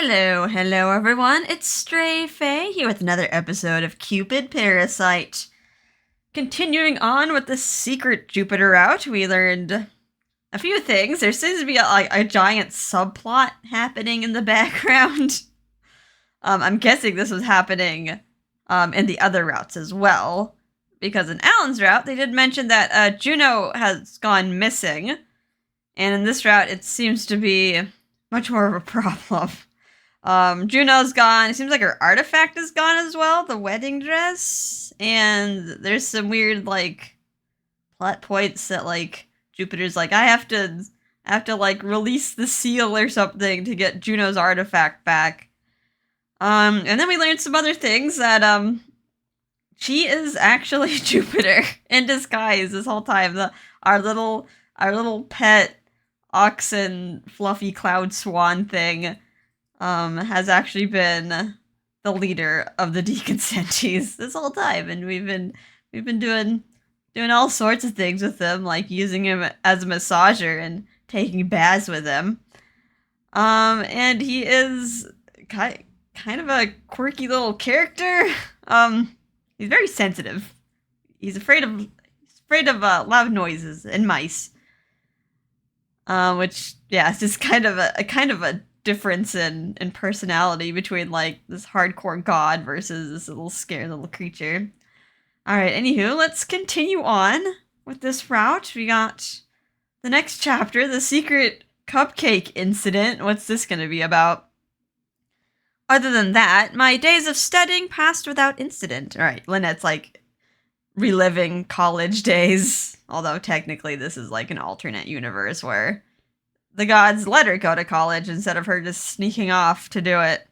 Hello everyone. It's Stray Faye here with another episode of Cupid Parasite. Continuing on with the secret Jupiter route, we learned a few things. There seems to be a giant subplot happening in the background. I'm guessing this was happening in the other routes as well, because in Alan's route they did mention that Juno has gone missing, and in this route it seems to be much more of a problem. Juno's gone. It seems like her artifact is gone as well, the wedding dress. And there's some weird, plot points that, Jupiter's like, I have to, release the seal or something to get Juno's artifact back. And then we learned some other things that, she is actually Jupiter in disguise this whole time. Our little pet oxen fluffy cloud swan thing has actually been the leader of the Deconsenties this whole time, and we've been doing all sorts of things with him, like using him as a massager and taking baths with him. And he is kind of a quirky little character. He's very sensitive. He's afraid of loud noises and mice. Which, yeah, it's just kind of a difference in personality between this hardcore god versus this little scared little creature. Alright, anywho, let's continue on with this route. We got the next chapter, the secret cupcake incident. What's this gonna be about? Other than that, my days of studying passed without incident. Alright, Lynette's reliving college days, although technically this is an alternate universe where the gods let her go to college instead of her just sneaking off to do it.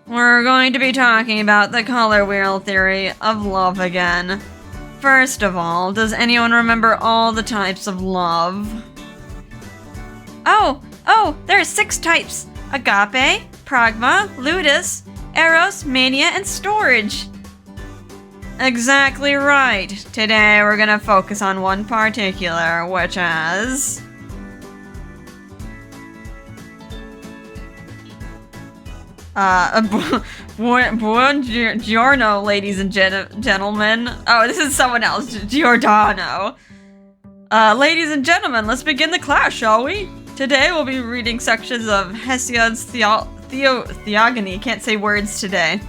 We're going to be talking about the color wheel theory of love again. First of all, does anyone remember all the types of love? Oh, there are 6 types. Agape, pragma, ludus, eros, mania, and storage. Exactly right. Today we're gonna focus on one particular, which is... Buongiorno, ladies and gentlemen. Oh, this is someone else. Giordano. Ladies and gentlemen, let's begin the class, shall we? Today we'll be reading sections of Hesiod's Theogony. Can't say words today.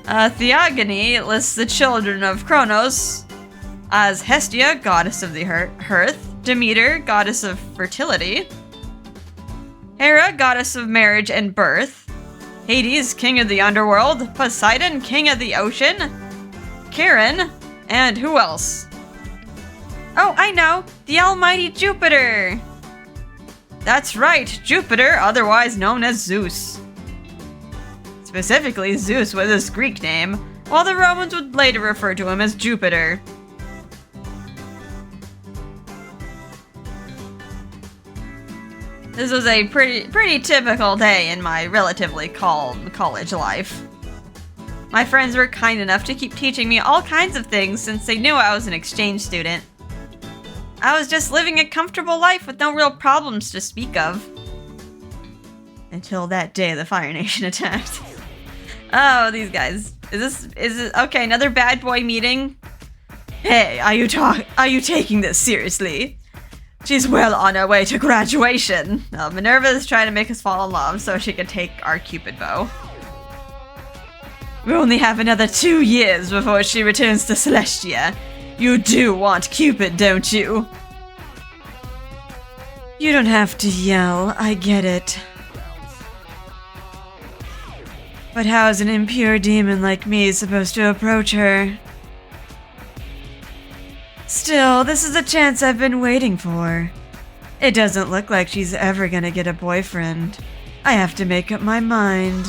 Theogony lists the children of Kronos as Hestia, goddess of the hearth, Demeter, goddess of fertility, Hera, goddess of marriage and birth, Hades, king of the underworld, Poseidon, king of the ocean, Charon, and who else? Oh, I know! The almighty Jupiter! That's right, Jupiter, otherwise known as Zeus. Specifically, Zeus was his Greek name, while the Romans would later refer to him as Jupiter. This was a pretty typical day in my relatively calm college life. My friends were kind enough to keep teaching me all kinds of things since they knew I was an exchange student. I was just living a comfortable life with no real problems to speak of. Until that day the Fire Nation attacked. Oh, these guys. Is this okay, another bad boy meeting? Hey, are you taking this seriously? She's well on her way to graduation. Minerva is trying to make us fall in love so she can take our Cupid bow. We only have another 2 years before she returns to Celestia. You do want Cupid, don't you? You don't have to yell, I get it. But how is an impure demon like me supposed to approach her? Still, this is a chance I've been waiting for. It doesn't look like she's ever gonna get a boyfriend. I have to make up my mind.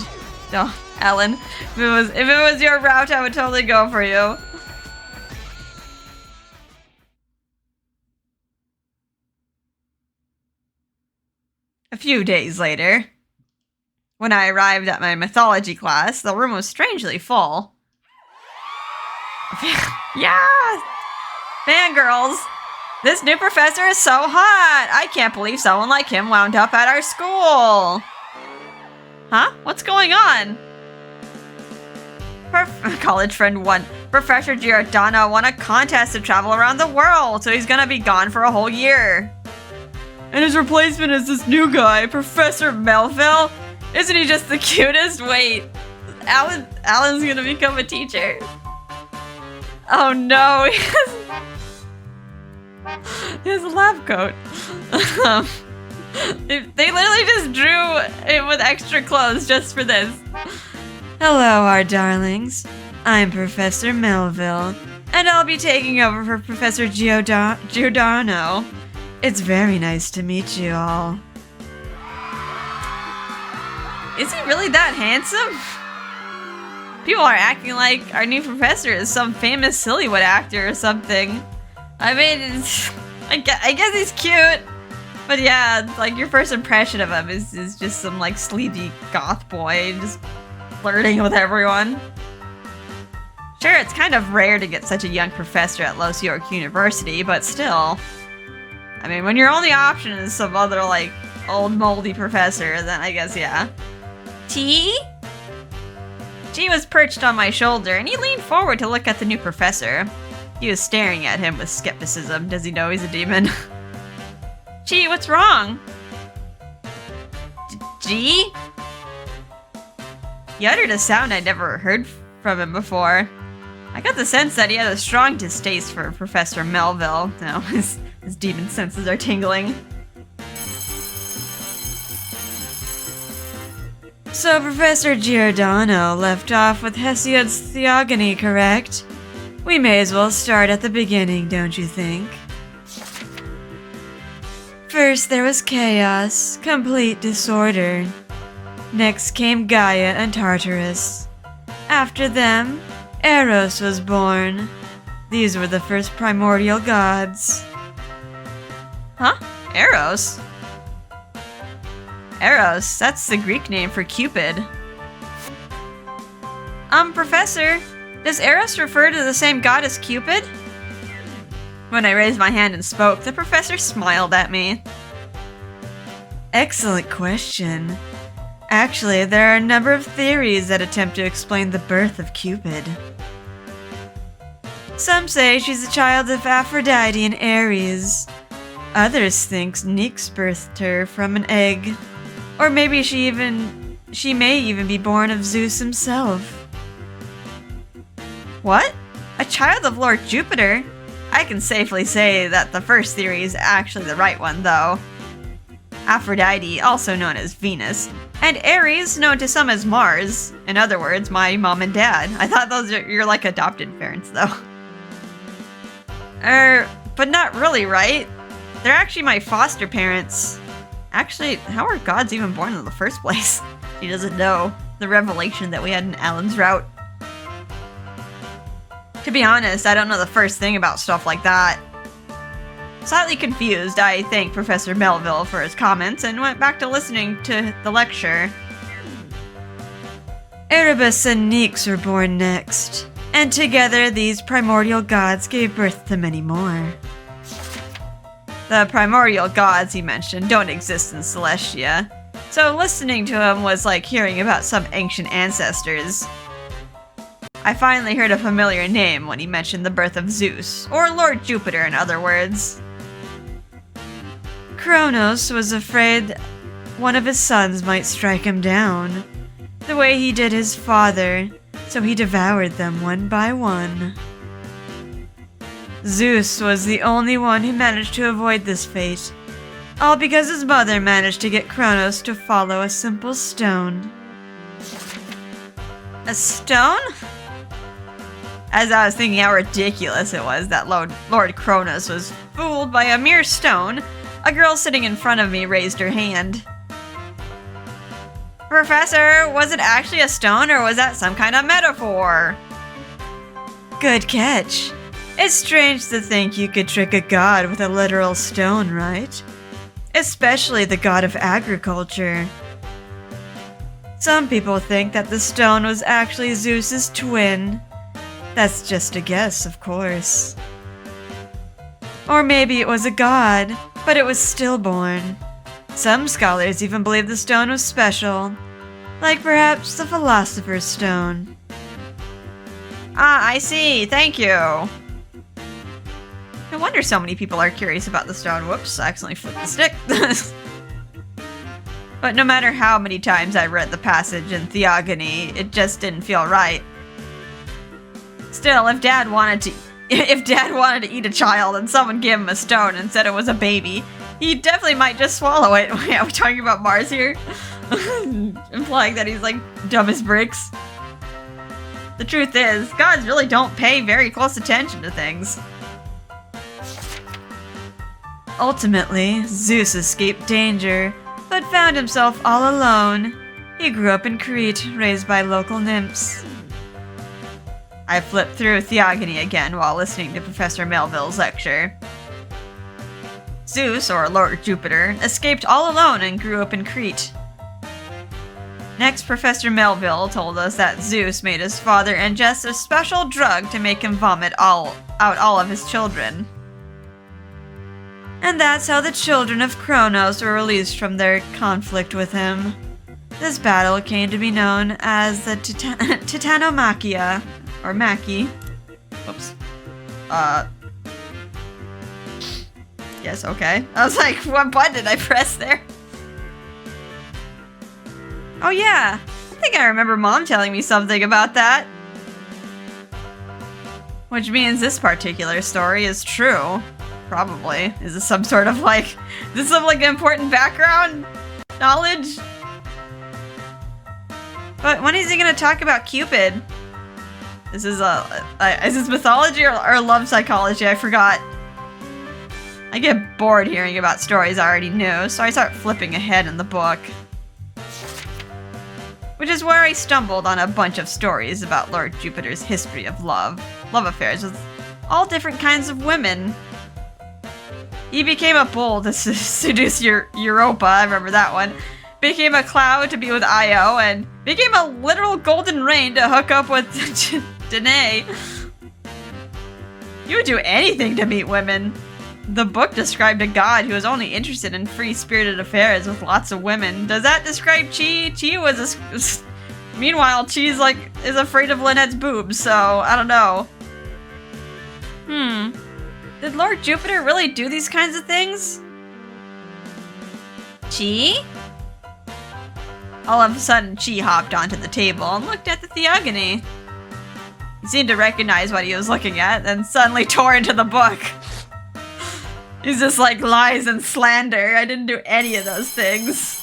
Oh, Alan, if it was your route, I would totally go for you. A few days later, when I arrived at my mythology class, the room was strangely full. Yeah! Fangirls! This new professor is so hot! I can't believe someone like him wound up at our school! Huh? What's going on? College friend 1. Professor Giordano won a contest to travel around the world, so he's gonna be gone for a whole year. And his replacement is this new guy, Professor Melville? Isn't he just the cutest? Wait, Alan's gonna become a teacher. Oh no, he has a lab coat. They literally just drew it with extra clothes just for this. Hello, our darlings. I'm Professor Melville, and I'll be taking over for Professor Giordano. It's very nice to meet you all. Is he really that handsome? People are acting like our new professor is some famous Sillywood actor or something. I mean, I guess he's cute. But yeah, like your first impression of him is just some like sleazy goth boy just flirting with everyone. Sure, it's kind of rare to get such a young professor at Los York University, but still. I mean, when your only option is some other like old moldy professor, then I guess yeah. T? G was perched on my shoulder, and he leaned forward to look at the new professor. He was staring at him with skepticism. Does he know he's a demon? Gee, what's wrong? G? He uttered a sound I'd never heard from him before. I got the sense that he had a strong distaste for Professor Melville. No, his demon senses are tingling. So Professor Giordano left off with Hesiod's Theogony, correct? We may as well start at the beginning, don't you think? First there was chaos, complete disorder. Next came Gaia and Tartarus. After them, Eros was born. These were the first primordial gods. Huh? Eros? Eros, that's the Greek name for Cupid. Professor, does Eros refer to the same god as Cupid? When I raised my hand and spoke, the professor smiled at me. Excellent question. Actually, there are a number of theories that attempt to explain the birth of Cupid. Some say she's a child of Aphrodite and Ares. Others think Nyx birthed her from an egg. Or maybe she may even be born of Zeus himself. What? A child of Lord Jupiter? I can safely say that the first theory is actually the right one, though. Aphrodite, also known as Venus, and Ares, known to some as Mars. In other words, my mom and dad. I thought those are your like adopted parents, though. But not really, right? They're actually my foster parents. Actually, how are gods even born in the first place? She doesn't know the revelation that we had in Alan's route. To be honest, I don't know the first thing about stuff like that. Slightly confused, I thanked Professor Melville for his comments and went back to listening to the lecture. Erebus and Nyx were born next, and together these primordial gods gave birth to many more. The primordial gods he mentioned don't exist in Celestia, so listening to him was like hearing about some ancient ancestors. I finally heard a familiar name when he mentioned the birth of Zeus, or Lord Jupiter in other words. Kronos was afraid one of his sons might strike him down, the way he did his father, so he devoured them one by one. Zeus was the only one who managed to avoid this fate, all because his mother managed to get Kronos to follow a simple stone. A stone? As I was thinking how ridiculous it was that Lord Kronos was fooled by a mere stone, a girl sitting in front of me raised her hand. Professor, was it actually a stone or was that some kind of metaphor? Good catch. It's strange to think you could trick a god with a literal stone, right? Especially the god of agriculture. Some people think that the stone was actually Zeus's twin. That's just a guess, of course. Or maybe it was a god, but it was stillborn. Some scholars even believe the stone was special, like perhaps the Philosopher's Stone. Ah, I see. Thank you. No wonder so many people are curious about the stone. Whoops, I accidentally flipped the stick. But no matter how many times I read the passage in Theogony, it just didn't feel right. Still, if Dad wanted to eat a child and someone gave him a stone and said it was a baby, he definitely might just swallow it. Wait, are we talking about Mars here? Implying that he's like dumb as bricks. The truth is, gods really don't pay very close attention to things. Ultimately, Zeus escaped danger, but found himself all alone. He grew up in Crete, raised by local nymphs. I flipped through Theogony again while listening to Professor Melville's lecture. Zeus, or Lord Jupiter, escaped all alone and grew up in Crete. Next, Professor Melville told us that Zeus made his father ingest a special drug to make him vomit out all of his children. And that's how the children of Kronos were released from their conflict with him. This battle came to be known as the Titanomachia, or Maki. Whoops. Yes, okay. I was like, what button did I press there? Oh yeah, I think I remember Mom telling me something about that. Which means this particular story is true. Probably. Is this some sort of like, important background knowledge? But when is he gonna talk about Cupid? This is is this mythology or love psychology? I forgot. I get bored hearing about stories I already knew, so I start flipping ahead in the book. Which is where I stumbled on a bunch of stories about Lord Jupiter's history of love affairs with all different kinds of women. He became a bull to seduce Europa, I remember that one. Became a cloud to be with Io, and became a literal golden rain to hook up with Danae. You would do anything to meet women. The book described a god who was only interested in free-spirited affairs with lots of women. Does that describe Chi? Chi was meanwhile, Chi's is afraid of Lynette's boobs, so I don't know. Did Lord Jupiter really do these kinds of things? Chi? All of a sudden, Chi hopped onto the table and looked at the Theogony. He seemed to recognize what he was looking at, then suddenly tore into the book. He's just like lies and slander. I didn't do any of those things.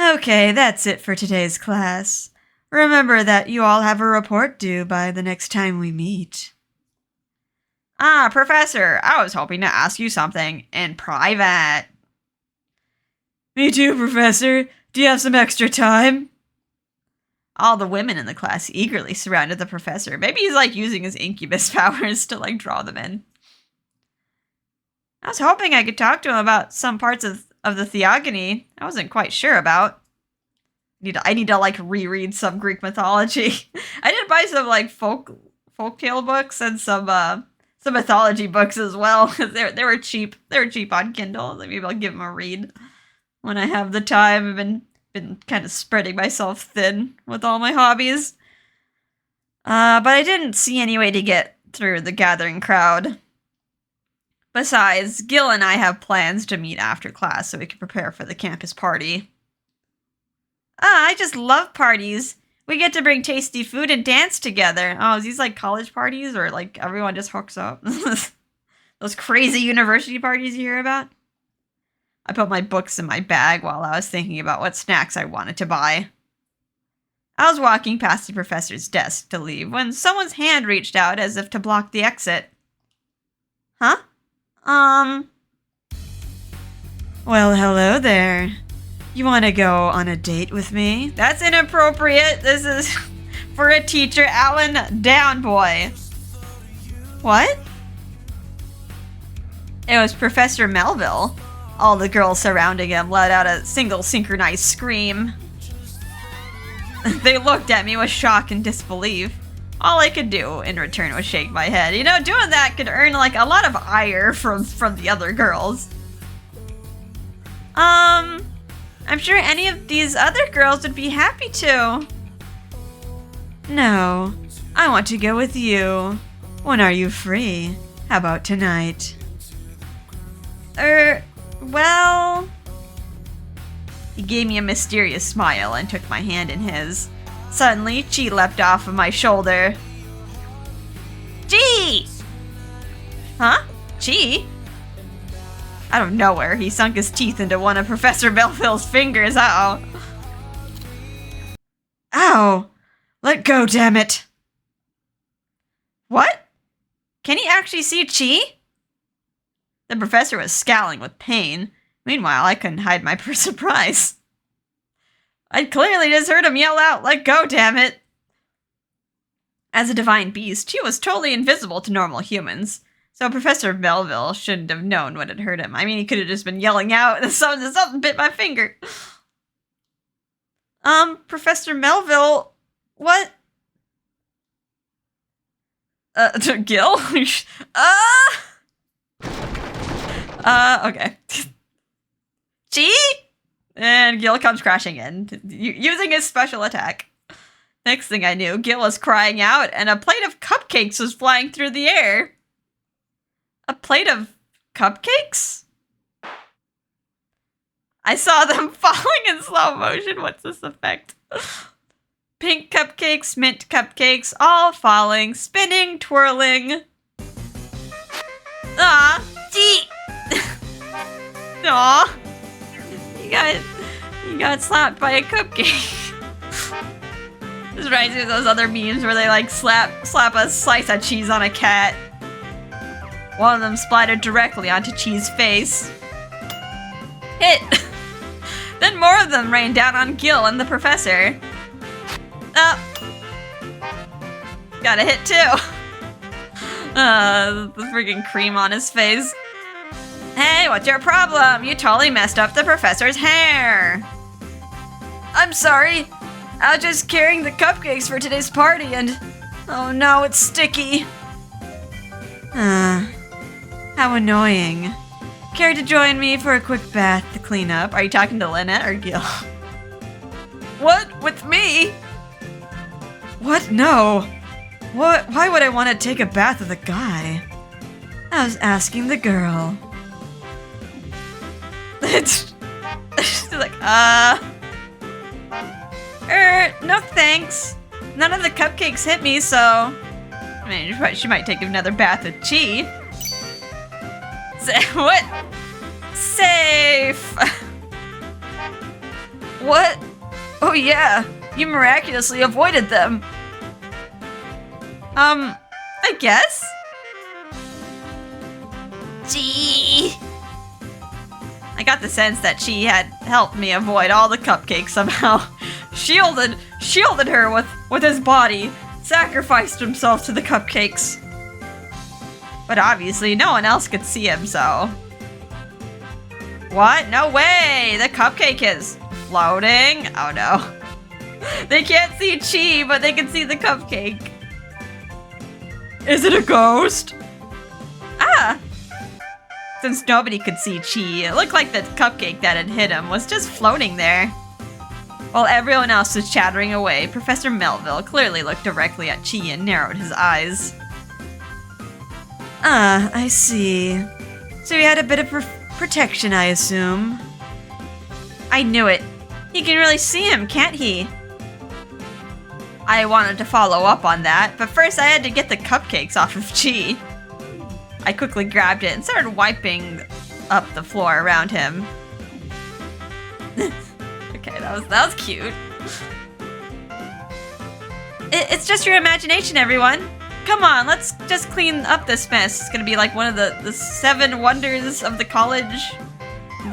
Okay, that's it for today's class. Remember that you all have a report due by the next time we meet. Ah, Professor, I was hoping to ask you something in private. Me too, Professor. Do you have some extra time? All the women in the class eagerly surrounded the professor. Maybe he's using his incubus powers to draw them in. I was hoping I could talk to him about some parts of the Theogony I wasn't quite sure about. I need to reread some Greek mythology. I did buy some folktale books and some mythology books as well, because they were cheap. They were cheap on Kindle. Maybe I'll give them a read when I have the time. I've been kind of spreading myself thin with all my hobbies. But I didn't see any way to get through the gathering crowd. Besides, Gil and I have plans to meet after class so we can prepare for the campus party. I just love parties. We get to bring tasty food and dance together. Oh, is these college parties or everyone just hooks up? Those crazy university parties you hear about? I put my books in my bag while I was thinking about what snacks I wanted to buy. I was walking past the professor's desk to leave when someone's hand reached out as if to block the exit. Huh? Well, hello there. You want to go on a date with me? That's inappropriate. This is for a teacher. Alan, down, boy. What? It was Professor Melville. All the girls surrounding him let out a single synchronized scream. They looked at me with shock and disbelief. All I could do in return was shake my head. You know, doing that could earn like a lot of ire from the other girls. I'm sure any of these other girls would be happy to. No, I want to go with you. When are you free? How about tonight? Well... He gave me a mysterious smile and took my hand in his. Suddenly, Chi leapt off of my shoulder. Chi! Huh? Chi? Out of nowhere, he sunk his teeth into one of Professor Melville's fingers. Uh-oh. Ow! Let go, damn it! What? Can he actually see Chi? The professor was scowling with pain. Meanwhile, I couldn't hide my surprise. I'd clearly just heard him yell out, "Let go, damn it!" As a divine beast, Chi was totally invisible to normal humans. So Professor Melville shouldn't have known what had hurt him. I mean, he could have just been yelling out, and something bit my finger. Professor Melville, what? Gil? Okay. Chi? And Gil comes crashing in, using his special attack. Next thing I knew, Gil was crying out, and a plate of cupcakes was flying through the air. A plate of cupcakes? I saw them falling in slow motion. What's this effect? Pink cupcakes, mint cupcakes, all falling, spinning, twirling. Ah, gee. Aw. You got slapped by a cupcake. This reminds me of those other memes where they like slap a slice of cheese on a cat. One of them splattered directly onto Chi's face. Hit! Then more of them rained down on Gil and the professor. Oh. Got a hit too. The freaking cream on his face. Hey, what's your problem? You totally messed up the professor's hair. I'm sorry. I was just carrying the cupcakes for today's party and... Oh no, it's sticky. How annoying. Care to join me for a quick bath to clean up? Are you talking to Lynette or Gil? What? With me? What? No. What? Why would I want to take a bath with a guy? I was asking the girl. She's like, no thanks. None of the cupcakes hit me, so... I mean, she might take another bath with Chi. What? Safe! What? Oh yeah, you miraculously avoided them. I guess? Chi! I got the sense that she had helped me avoid all the cupcakes somehow. Shielded her with his body, sacrificed himself to the cupcakes. But obviously no one else could see him, so... What? No way! The cupcake is floating? Oh no. They can't see Chi, but they can see the cupcake. Is it a ghost? Ah! Since nobody could see Chi, it looked like the cupcake that had hit him was just floating there. While everyone else was chattering away, Professor Melville clearly looked directly at Chi and narrowed his eyes. Ah, I see. So he had a bit of protection, I assume. I knew it. He can really see him, can't he? I wanted to follow up on that, but first I had to get the cupcakes off of Chi. I quickly grabbed it and started wiping up the floor around him. Okay, that was cute. It's just your imagination, everyone. Come on, let's just clean up this mess. It's gonna be like one of the 7 wonders of the college.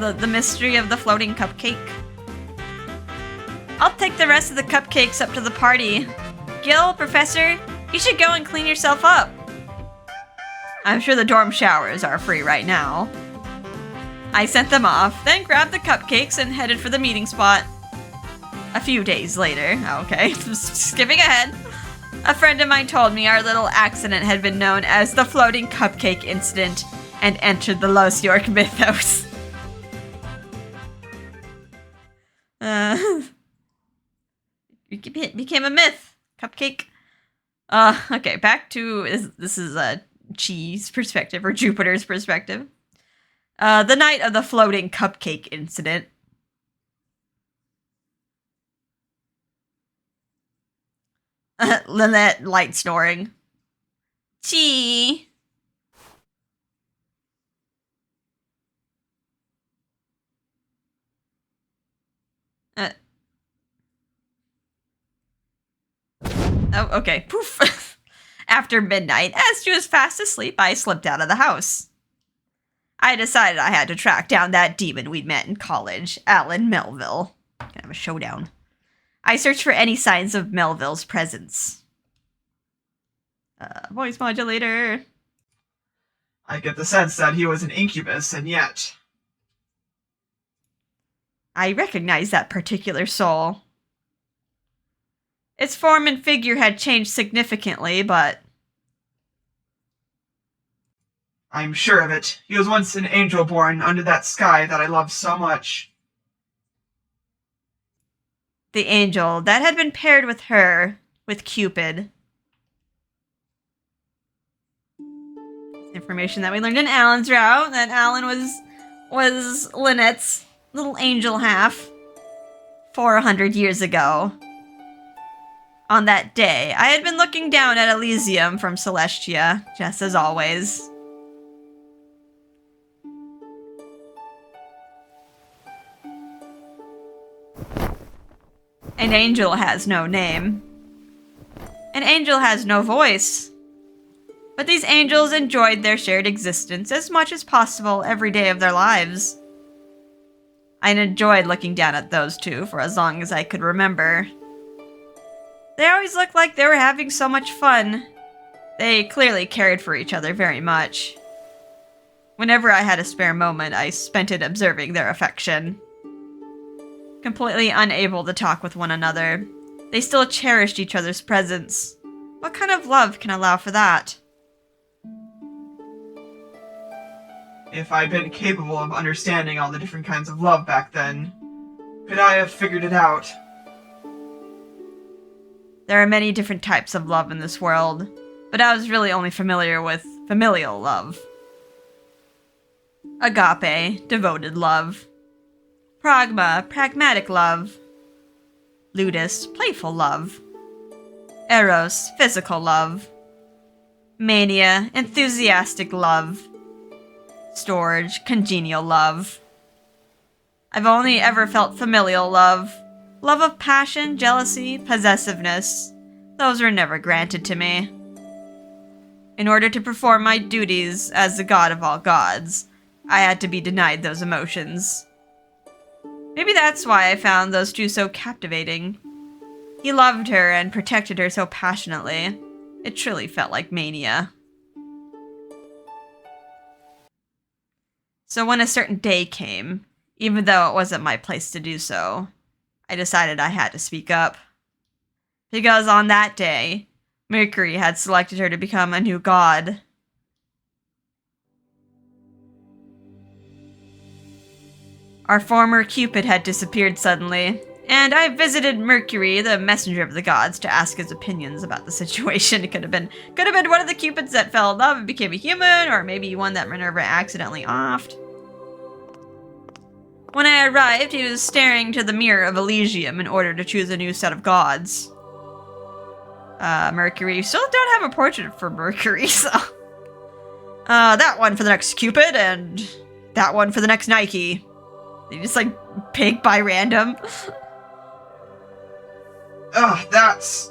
The mystery of the floating cupcake. I'll take the rest of the cupcakes up to the party. Gil, Professor, you should go and clean yourself up. I'm sure the dorm showers are free right now. I sent them off, then grabbed the cupcakes and headed for the meeting spot. A few days later, okay, skipping ahead. A friend of mine told me our little accident had been known as the floating cupcake incident and entered the Los York mythos. It became a myth. Cupcake. Okay, back to this is a Chi's perspective or Jupiter's perspective. The night of the floating cupcake incident. Lynette light snoring. Chi. Oh, okay. Poof. After midnight, as she was fast asleep, I slipped out of the house. I decided I had to track down that demon we'd met in college, Alan Melville. Gonna have a showdown. I searched for any signs of Melville's presence. Voice modulator. I get the sense that he was an incubus, and yet... I recognized that particular soul. Its form and figure had changed significantly, but... I'm sure of it. He was once an angel born under that sky that I loved so much. The angel that had been paired with her, with Cupid. Information that we learned in Alan's route, that Alan was Lynette's little angel half 400 years ago. On that day, I had been looking down at Elysium from Celestia, just as always. An angel has no name. An angel has no voice. But these angels enjoyed their shared existence as much as possible every day of their lives. I enjoyed looking down at those two for as long as I could remember. They always looked like they were having so much fun. They clearly cared for each other very much. Whenever I had a spare moment, I spent it observing their affection. Completely unable to talk with one another, they still cherished each other's presence. What kind of love can allow for that? If I'd been capable of understanding all the different kinds of love back then, could I have figured it out? There are many different types of love in this world, but I was really only familiar with familial love. Agape, devoted love. Pragma, pragmatic love. Ludus, playful love. Eros, physical love. Mania, enthusiastic love. Storge, congenial love. I've only ever felt familial love. Love of passion, jealousy, possessiveness. Those were never granted to me. In order to perform my duties as the god of all gods, I had to be denied those emotions. Maybe that's why I found those two so captivating. He loved her and protected her so passionately. It truly felt like mania. So when a certain day came, even though it wasn't my place to do so, I decided I had to speak up. Because on that day, Mercury had selected her to become a new god. Our former Cupid had disappeared suddenly, and I visited Mercury, the messenger of the gods, to ask his opinions about the situation. It could have been one of the Cupids that fell in love and became a human, or maybe one that Minerva accidentally offed. When I arrived, he was staring to the mirror of Elysium in order to choose a new set of gods. Mercury. You still don't have a portrait for Mercury, so... that one for the next Cupid, and that one for the next Nike. They just, like, pick by random. That's...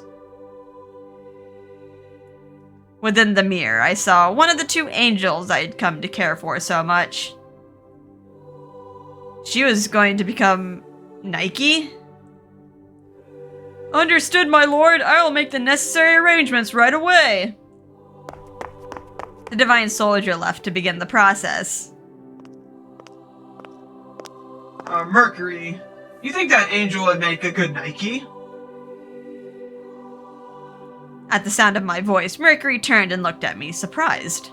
Within the mirror, I saw one of the two angels I'd come to care for so much. She was going to become Nike? Understood, my lord. I'll make the necessary arrangements right away. The divine soldier left to begin the process. Mercury, you think that angel would make a good Nike? At the sound of my voice, Mercury turned and looked at me, surprised.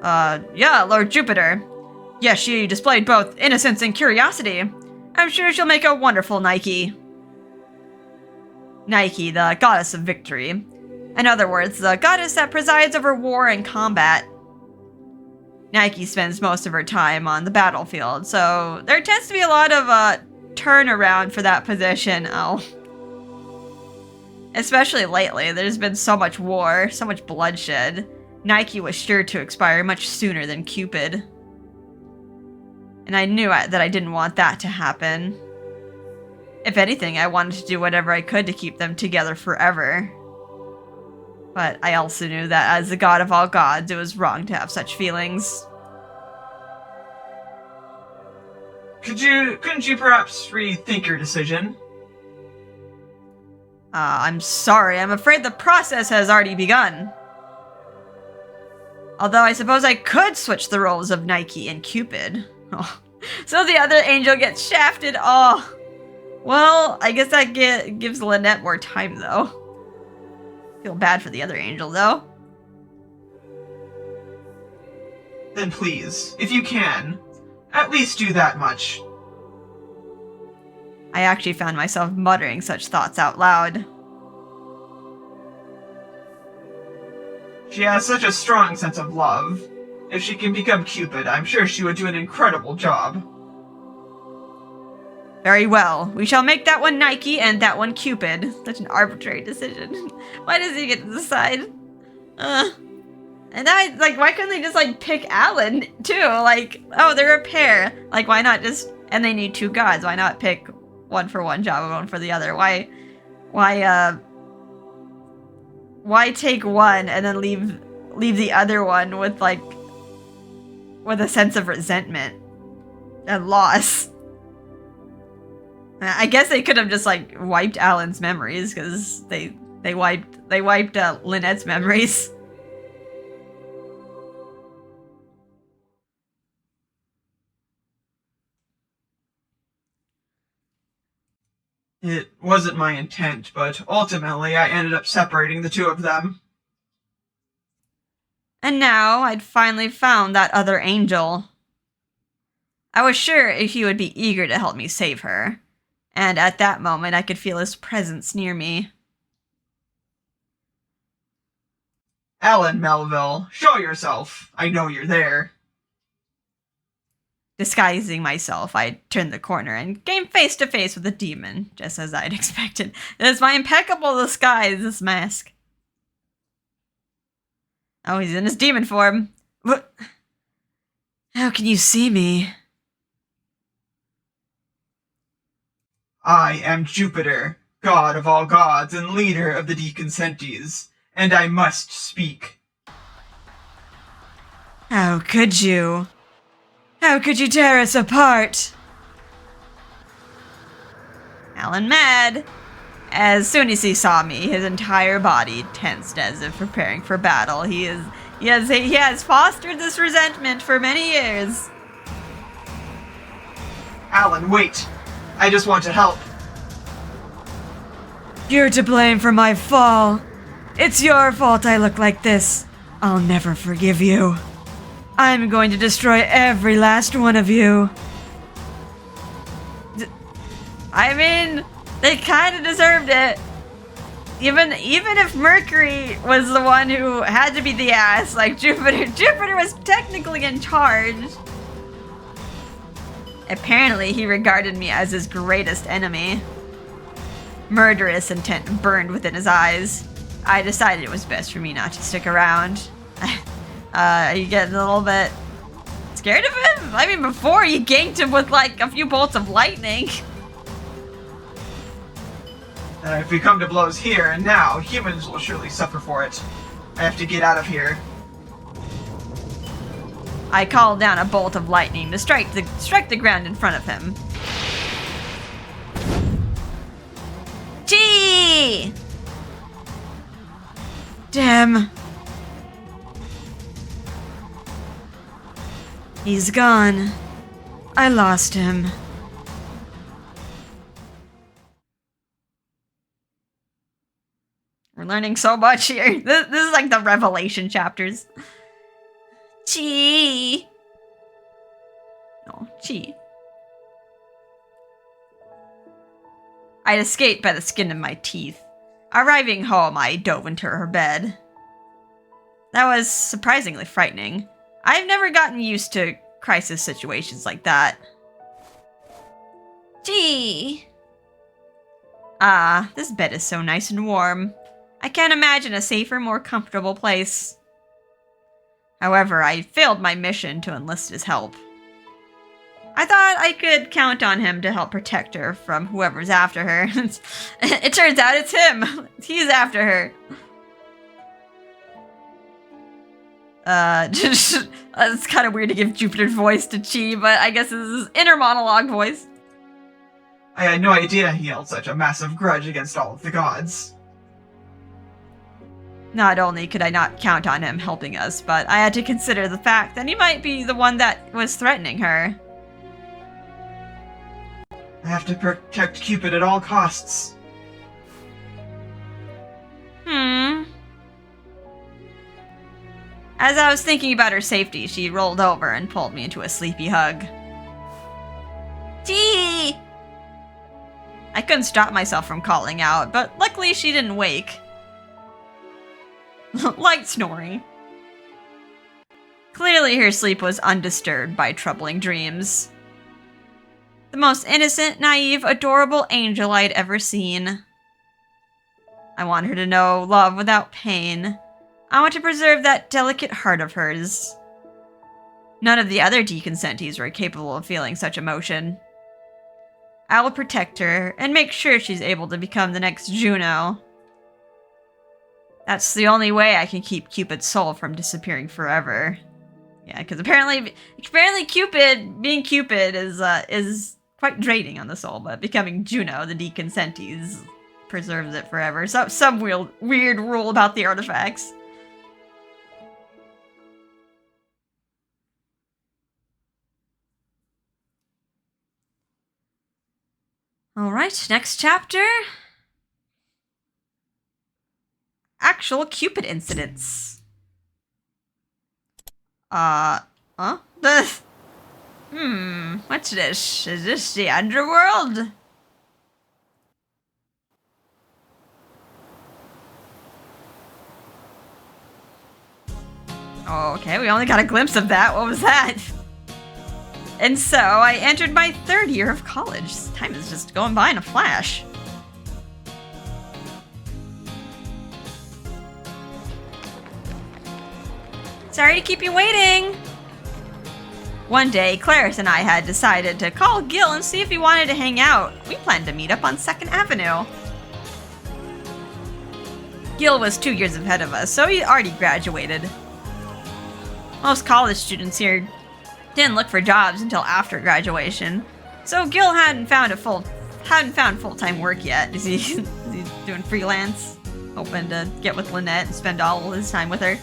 Yeah, Lord Jupiter. Yes, she displayed both innocence and curiosity. I'm sure she'll make a wonderful Nike. Nike, the goddess of victory. In other words, the goddess that presides over war and combat. Nike spends most of her time on the battlefield, so there tends to be a lot of turnaround for that position. Oh. Especially lately, there's been so much war, so much bloodshed. Nike was sure to expire much sooner than Cupid. And I knew that I didn't want that to happen. If anything, I wanted to do whatever I could to keep them together forever. But I also knew that as the god of all gods, it was wrong to have such feelings. Couldn't you perhaps rethink your decision? I'm sorry, I'm afraid the process has already begun. Although I suppose I could switch the roles of Nike and Cupid. Oh. So the other angel gets shafted. Oh. Well, I guess that gives Lynette more time, though. Feel bad for the other angel, though. Then please, if you can, at least do that much. I actually found myself muttering such thoughts out loud. She has such a strong sense of love. If she can become Cupid, I'm sure she would do an incredible job. Very well. We shall make that one Nike and that one Cupid. Such an arbitrary decision. Why does he get to decide? And I, like, why couldn't they just, like, pick Alan, too? Like, oh, they're a pair. Like, why not just... And they need two gods. Why not pick one for one job and one for the other? Why take one and then leave the other one with, like... with a sense of resentment and loss? I guess they could have just, like, wiped Alan's memories, because they wiped Lynette's memories. It wasn't my intent, but ultimately I ended up separating the two of them. And now I'd finally found that other angel. I was sure he would be eager to help me save her. And at that moment, I could feel his presence near me. Alan Melville, show yourself. I know you're there. Disguising myself, I turned the corner and came face to face with the demon, just as I'd expected. It is my impeccable disguise, this mask. Oh, he's in his demon form. What? How can you see me? I am Jupiter, god of all gods and leader of the Deconsentes, and I must speak. How could you? How could you tear us apart? Alan mad. As soon as he saw me, his entire body tensed as if preparing for battle. He has fostered this resentment for many years. Alan, wait. I just want to help. You're to blame for my fall. It's your fault I look like this. I'll never forgive you. I'm going to destroy every last one of you. I mean, they kind of deserved it. Even if Mercury was the one who had to be the ass, like Jupiter was technically in charge. Apparently, he regarded me as his greatest enemy. Murderous intent burned within his eyes. I decided it was best for me not to stick around. Are you getting a little bit scared of him? I mean, before you ganked him with like a few bolts of lightning. If we come to blows here and now, humans will surely suffer for it. I have to get out of here. I called down a bolt of lightning to strike the ground in front of him. Gee! Damn. He's gone. I lost him. We're learning so much here. This is like the revelation chapters. Chi. Oh, Chi. I'd escaped by the skin of my teeth. Arriving home, I dove into her bed. That was surprisingly frightening. I've never gotten used to crisis situations like that. Gee. Ah, this bed is so nice and warm. I can't imagine a safer, more comfortable place. However, I failed my mission to enlist his help. I thought I could count on him to help protect her from whoever's after her. It turns out it's him. He's after her. It's kind of weird to give Jupiter's voice to Chi, but I guess this is his inner monologue voice. I had no idea he held such a massive grudge against all of the gods. Not only could I not count on him helping us, but I had to consider the fact that he might be the one that was threatening her. I have to protect Cupid at all costs. As I was thinking about her safety, she rolled over and pulled me into a sleepy hug. Gee! I couldn't stop myself from calling out, but luckily she didn't wake. Light snoring. Clearly her sleep was undisturbed by troubling dreams. The most innocent, naive, adorable angel I'd ever seen. I want her to know love without pain. I want to preserve that delicate heart of hers. None of the other deconsentives were capable of feeling such emotion. I will protect her and make sure she's able to become the next Juno. That's the only way I can keep Cupid's soul from disappearing forever. Yeah, because apparently Cupid, being Cupid, is quite draining on the soul, but becoming Juno, the deconsentives, preserves it forever. So some weird rule about the artifacts. Alright, next chapter. Actual Cupid incidents. What's this? Is this the underworld? Oh, okay, we only got a glimpse of that. What was that? And so, I entered my 3rd year of college. Time is just going by in a flash. Sorry to keep you waiting. One day, Clarice and I had decided to call Gil and see if he wanted to hang out. We planned to meet up on 2nd Avenue. Gil was 2 years ahead of us, so he already graduated. Most college students here didn't look for jobs until after graduation, so Gil hadn't found full-time work yet. Is he doing freelance, hoping to get with Lynette and spend all his time with her?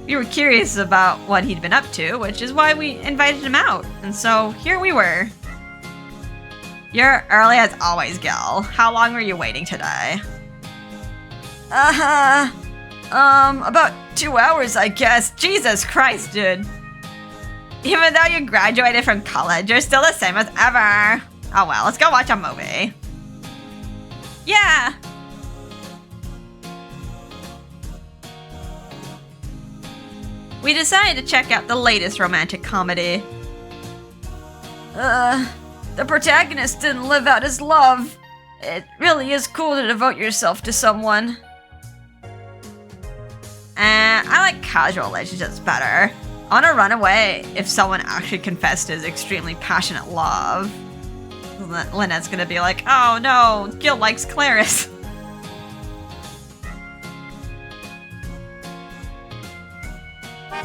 We were curious about what he'd been up to, which is why we invited him out, and so here we were. You're early as always, Gil. How long were you waiting today? About 2 hours, I guess. Jesus Christ, dude. Even though you graduated from college, you're still the same as ever. Oh well, let's go watch a movie. Yeah! We decided to check out the latest romantic comedy. The protagonist didn't live out his love. It really is cool to devote yourself to someone. I like casual relationships better. I want to run away if someone actually confessed his extremely passionate love. Lynette's gonna be like, oh no, Gil likes Clarice.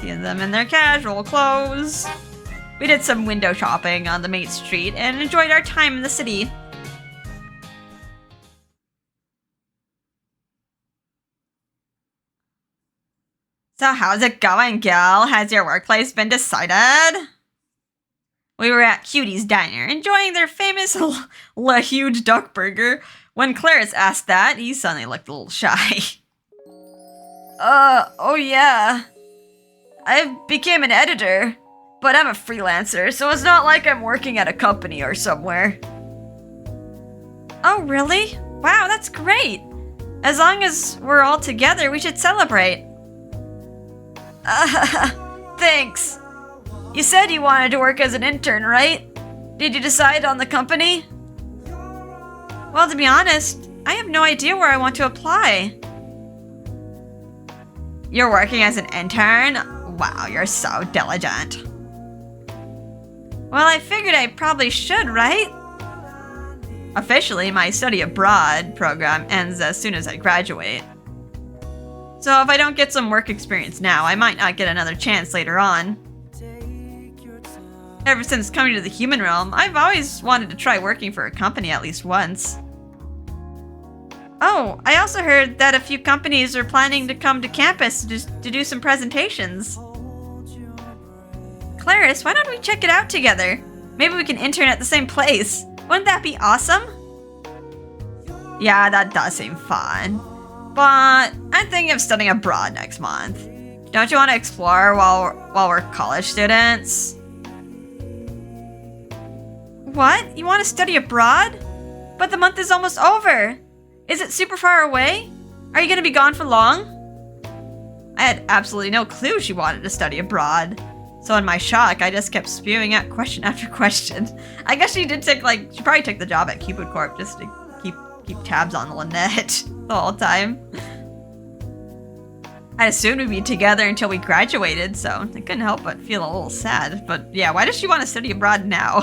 Seeing them in their casual clothes. We did some window shopping on the main street and enjoyed our time in the city. So how's it going, Gil? Has your workplace been decided? We were at Cutie's Diner, enjoying their famous huge duck burger. When Clarice asked that, he suddenly looked a little shy. Oh yeah. I became an editor, but I'm a freelancer, so it's not like I'm working at a company or somewhere. Oh, really? Wow, that's great. As long as we're all together, we should celebrate. Thanks. You said you wanted to work as an intern, right? Did you decide on the company? Well, to be honest, I have no idea where I want to apply. You're working as an intern? Wow, you're so diligent. Well, I figured I probably should, right? Officially, my study abroad program ends as soon as I graduate. So if I don't get some work experience now, I might not get another chance later on. Ever since coming to the human realm, I've always wanted to try working for a company at least once. Oh, I also heard that a few companies are planning to come to campus to do some presentations. Clarice, why don't we check it out together? Maybe we can intern at the same place. Wouldn't that be awesome? Yeah, that does seem fun. But I'm thinking of studying abroad next month. Don't you want to explore while we're college students? What? You want to study abroad? But the month is almost over. Is it super far away? Are you going to be gone for long? I had absolutely no clue she wanted to study abroad. So in my shock, I just kept spewing out question after question. I guess she probably took the job at Cupid Corp just to keep tabs on Lynette the whole time. I assumed we'd be together until we graduated, so I couldn't help but feel a little sad. But yeah, why does she want to study abroad now?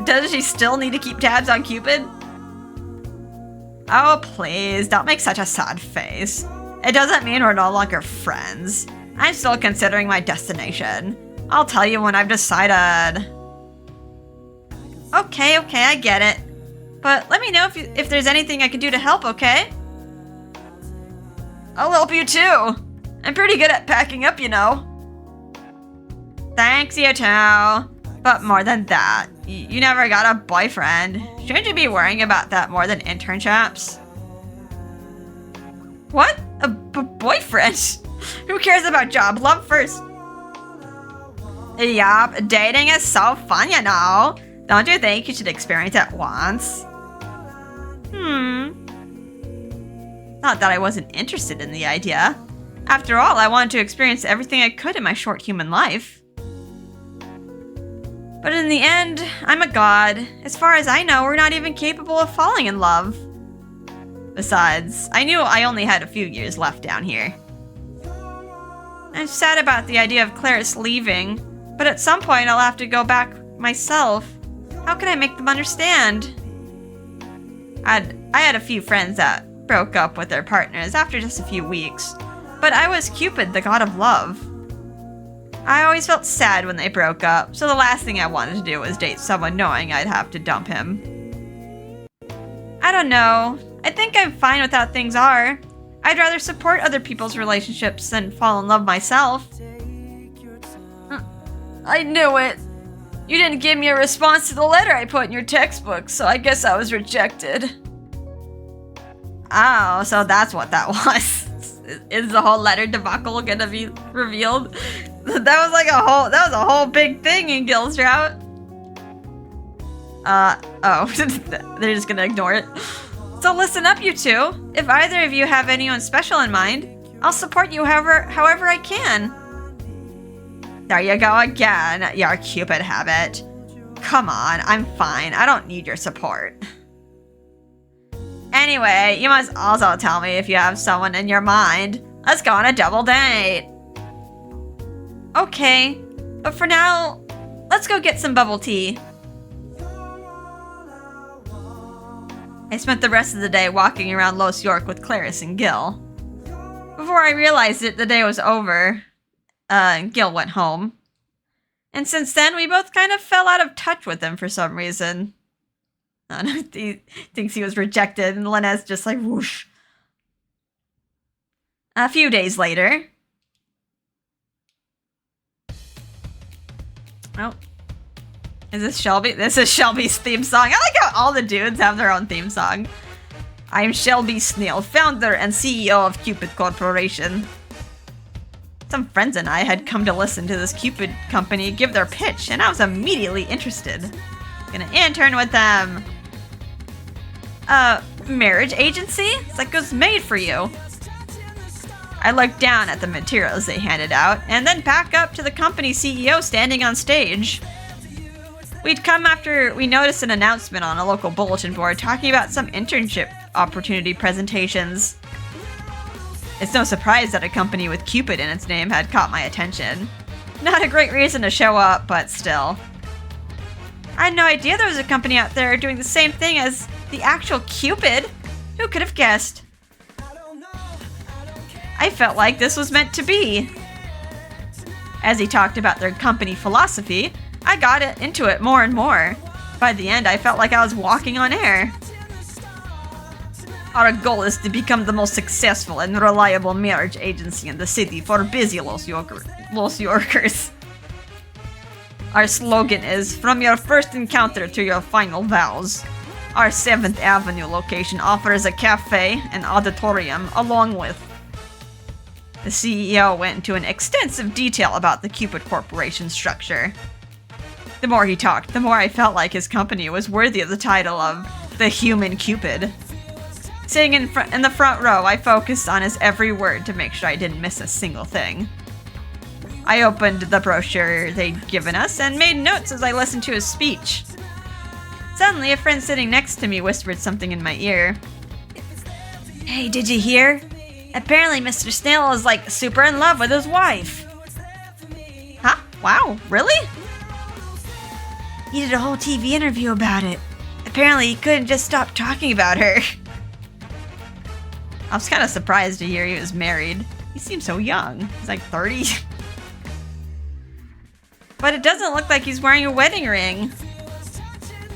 Does she still need to keep tabs on Cupid? Oh, please, don't make such a sad face. It doesn't mean we're no longer friends. I'm still considering my destination. I'll tell you when I've decided. Okay, I get it. But let me know if there's anything I can do to help, okay? I'll help you too. I'm pretty good at packing up, you know. Thanks, you too. But more than that, you never got a boyfriend. Shouldn't you be worrying about that more than internships? What? A boyfriend? Who cares about job? Love first. Yup, dating is so fun, you know. Don't you think you should experience it once? Not that I wasn't interested in the idea. After all, I wanted to experience everything I could in my short human life. But in the end, I'm a god. As far as I know, we're not even capable of falling in love. Besides, I knew I only had a few years left down here. I'm sad about the idea of Clarice leaving, but at some point I'll have to go back myself. How can I make them understand? I had a few friends that broke up with their partners after just a few weeks, but I was Cupid, the god of love. I always felt sad when they broke up, so the last thing I wanted to do was date someone knowing I'd have to dump him. I don't know. I think I'm fine with how things are. I'd rather support other people's relationships than fall in love myself. I knew it. You didn't give me a response to the letter I put in your textbook, so I guess I was rejected. Oh, so that's what that was. Is the whole letter debacle gonna be revealed? That was a whole big thing in Gilstrout. They're just gonna ignore it. So listen up, you two. If either of you have anyone special in mind, I'll support you however I can. There you go again, your Cupid habit. Come on, I'm fine. I don't need your support. Anyway, you must also tell me if you have someone in your mind. Let's go on a double date. Okay, but for now, let's go get some bubble tea. I spent the rest of the day walking around Los York with Clarice and Gil. Before I realized it, the day was over. Gil went home. And since then, we both kind of fell out of touch with him for some reason. I don't know, he thinks he was rejected, and Lynette's just like, whoosh. A few days later. Oh. Is this Shelby? This is Shelby's theme song. I like how all the dudes have their own theme song. I'm Shelby Snail, founder and CEO of Cupid Corporation. Some friends and I had come to listen to this Cupid company give their pitch, and I was immediately interested. Gonna intern with them. Marriage agency? It's like it was made for you. I looked down at the materials they handed out, and then back up to the company CEO standing on stage. We'd come after we noticed an announcement on a local bulletin board talking about some internship opportunity presentations. It's no surprise that a company with Cupid in its name had caught my attention. Not a great reason to show up, but still. I had no idea there was a company out there doing the same thing as the actual Cupid. Who could have guessed? I felt like this was meant to be. As he talked about their company philosophy, I got into it more and more. By the end, I felt like I was walking on air. Our goal is to become the most successful and reliable marriage agency in the city for busy Los Yorkers. Our slogan is, from your first encounter to your final vows. Our 7th Avenue location offers a cafe and auditorium along with... The CEO went into an extensive detail about the Cupid Corporation structure. The more he talked, the more I felt like his company was worthy of the title of the Human Cupid. Sitting in the front row, I focused on his every word to make sure I didn't miss a single thing. I opened the brochure they'd given us and made notes as I listened to his speech. Suddenly, a friend sitting next to me whispered something in my ear. Hey, did you hear? Apparently Mr. Snail is like super in love with his wife. Huh? Wow, really? He did a whole TV interview about it. Apparently he couldn't just stop talking about her. I was kind of surprised to hear he was married. He seems so young. He's like 30. But it doesn't look like he's wearing a wedding ring.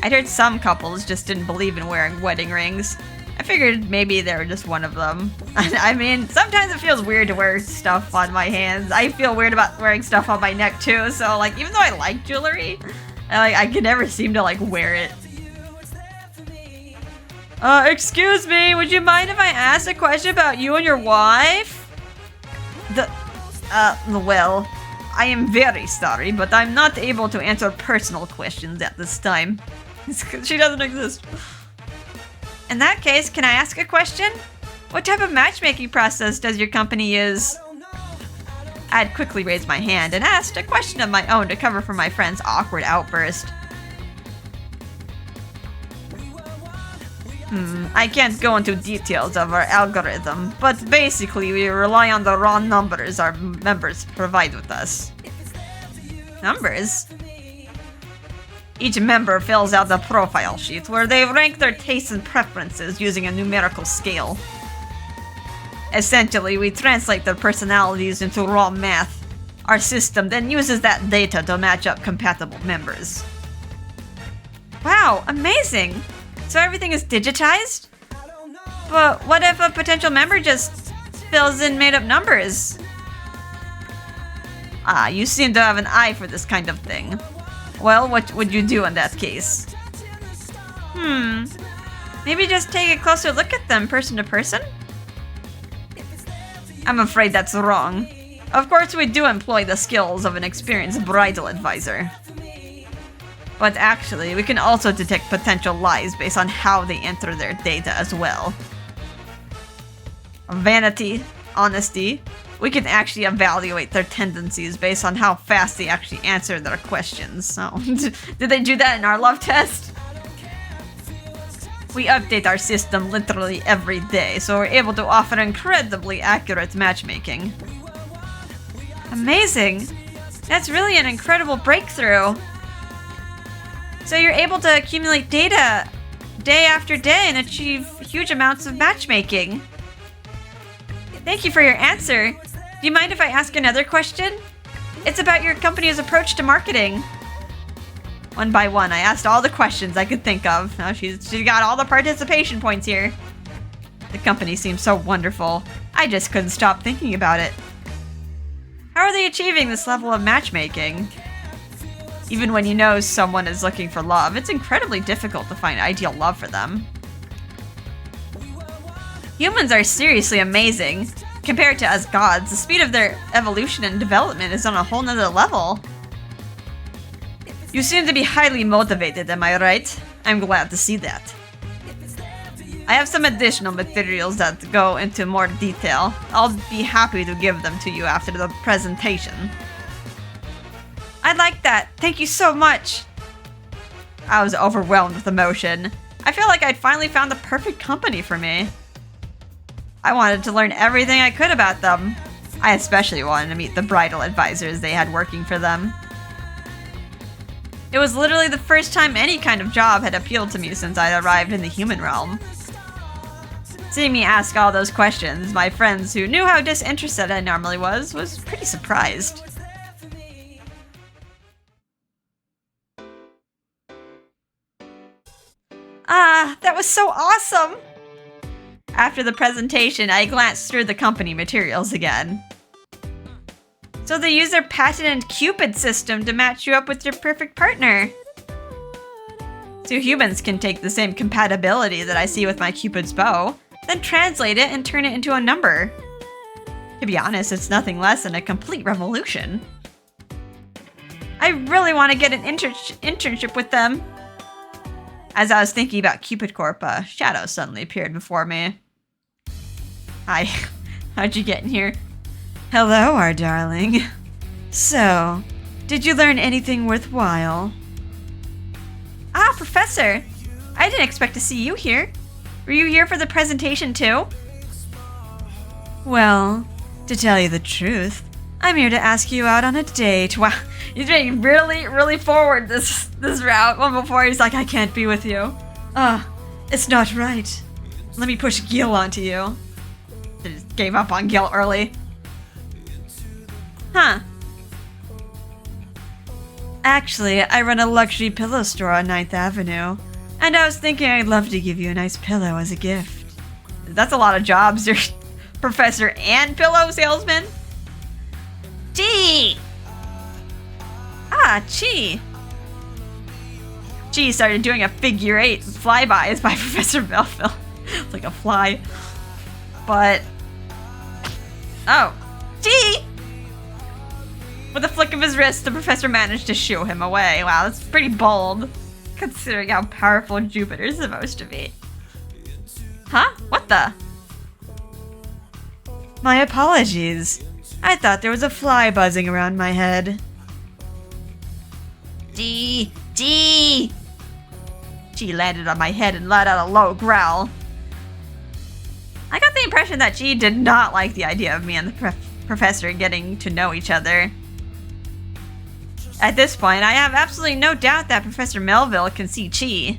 I'd heard some couples just didn't believe in wearing wedding rings. I figured maybe they were just one of them. I mean, sometimes it feels weird to wear stuff on my hands. I feel weird about wearing stuff on my neck too, so like, even though I like jewelry, I can never seem to like wear it. Excuse me, would you mind if I ask a question about you and your wife? Well, I am very sorry, but I'm not able to answer personal questions at this time. She doesn't exist. In that case, can I ask a question? What type of matchmaking process does your company use? I had quickly raised my hand and asked a question of my own to cover for my friend's awkward outburst. I can't go into details of our algorithm, but basically we rely on the raw numbers our members provide with us. Numbers? Each member fills out a profile sheet where they rank their tastes and preferences using a numerical scale. Essentially, we translate their personalities into raw math. Our system then uses that data to match up compatible members. Wow, amazing! So everything is digitized? But what if a potential member just fills in made-up numbers? Ah, you seem to have an eye for this kind of thing. Well, what would you do in that case? Maybe just take a closer look at them person to person? I'm afraid that's wrong. Of course, we do employ the skills of an experienced bridal advisor. But actually, we can also detect potential lies based on how they enter their data as well. Vanity, honesty, we can actually evaluate their tendencies based on how fast they actually answer their questions. So, did they do that in our love test? We update our system literally every day, so we're able to offer incredibly accurate matchmaking. Amazing! That's really an incredible breakthrough. So you're able to accumulate data day after day and achieve huge amounts of matchmaking. Thank you for your answer. Do you mind if I ask another question? It's about your company's approach to marketing. One by one, I asked all the questions I could think of. Now she got all the participation points here. The company seems so wonderful. I just couldn't stop thinking about it. How are they achieving this level of matchmaking? Even when you know someone is looking for love, it's incredibly difficult to find ideal love for them. Humans are seriously amazing. Compared to us gods, the speed of their evolution and development is on a whole nother level. You seem to be highly motivated, am I right? I'm glad to see that. I have some additional materials that go into more detail. I'll be happy to give them to you after the presentation. I'd like that. Thank you so much. I was overwhelmed with emotion. I feel like I'd finally found the perfect company for me. I wanted to learn everything I could about them. I especially wanted to meet the bridal advisors they had working for them. It was literally the first time any kind of job had appealed to me since I'd arrived in the human realm. Seeing me ask all those questions, my friends who knew how disinterested I normally was pretty surprised. Ah, that was so awesome! After the presentation, I glanced through the company materials again. So they use their patented Cupid system to match you up with your perfect partner. So humans can take the same compatibility that I see with my Cupid's bow, then translate it and turn it into a number. To be honest, it's nothing less than a complete revolution. I really want to get an internship with them. As I was thinking about Cupid Corp, a shadow suddenly appeared before me. Hi, how'd you get in here? Hello, our darling. So, did you learn anything worthwhile? Ah, Professor! I didn't expect to see you here. Were you here for the presentation too? Well, to tell you the truth, I'm here to ask you out on a date. Wow, he's being really forward this route. One before he's like, I can't be with you. It's not right. Let me push Gil onto you. I just gave up on Gil early. Huh. Actually, I run a luxury pillow store on 9th Avenue, and I was thinking I'd love to give you a nice pillow as a gift. That's a lot of jobs. You're professor and pillow salesman? Chi! Ah, Chi. Chi started doing a figure 8 flybys by Professor Melville. It's like a fly. But... oh. Chi! With a flick of his wrist, the professor managed to shoo him away. Wow, that's pretty bold, considering how powerful Jupiter's supposed to be. Huh? What the? My apologies. I thought there was a fly buzzing around my head. G. She landed on my head and let out a low growl. I got the impression that G did not like the idea of me and the professor getting to know each other. At this point, I have absolutely no doubt that Professor Melville can see Chi.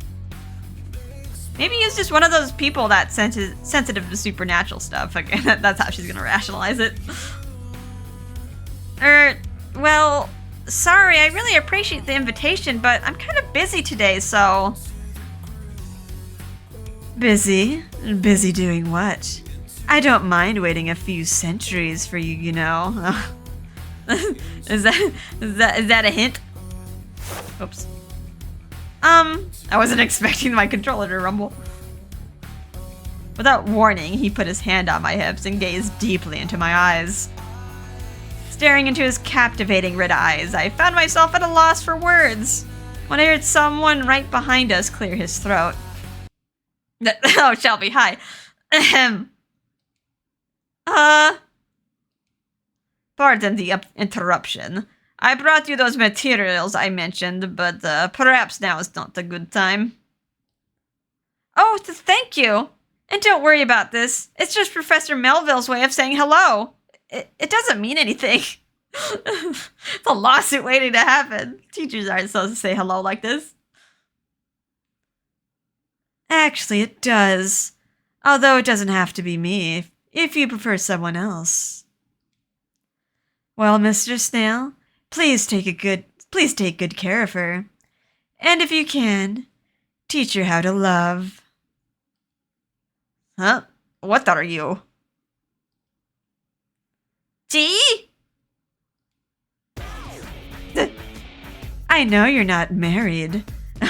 Maybe he's just one of those people that's sensitive to supernatural stuff. Again, that's how she's gonna rationalize it. Well, sorry, I really appreciate the invitation, but I'm kind of busy today, so... Busy? Busy doing what? I don't mind waiting a few centuries for you, you know. Is that a hint? Oops. I wasn't expecting my controller to rumble. Without warning, he put his hand on my hips and gazed deeply into my eyes. Staring into his captivating red eyes, I found myself at a loss for words when I heard someone right behind us clear his throat. Oh, Shelby, hi. Ahem. Pardon the interruption. I brought you those materials I mentioned, but perhaps now is not a good time. Oh, thank you. And don't worry about this. It's just Professor Melville's way of saying hello. It doesn't mean anything. It's a lawsuit waiting to happen. Teachers aren't supposed to say hello like this. Actually, it does. Although it doesn't have to be me, if you prefer someone else. Well, Mr. Snail, please take good care of her. And if you can, teach her how to love. Huh? What are you? Gee? I know you're not married.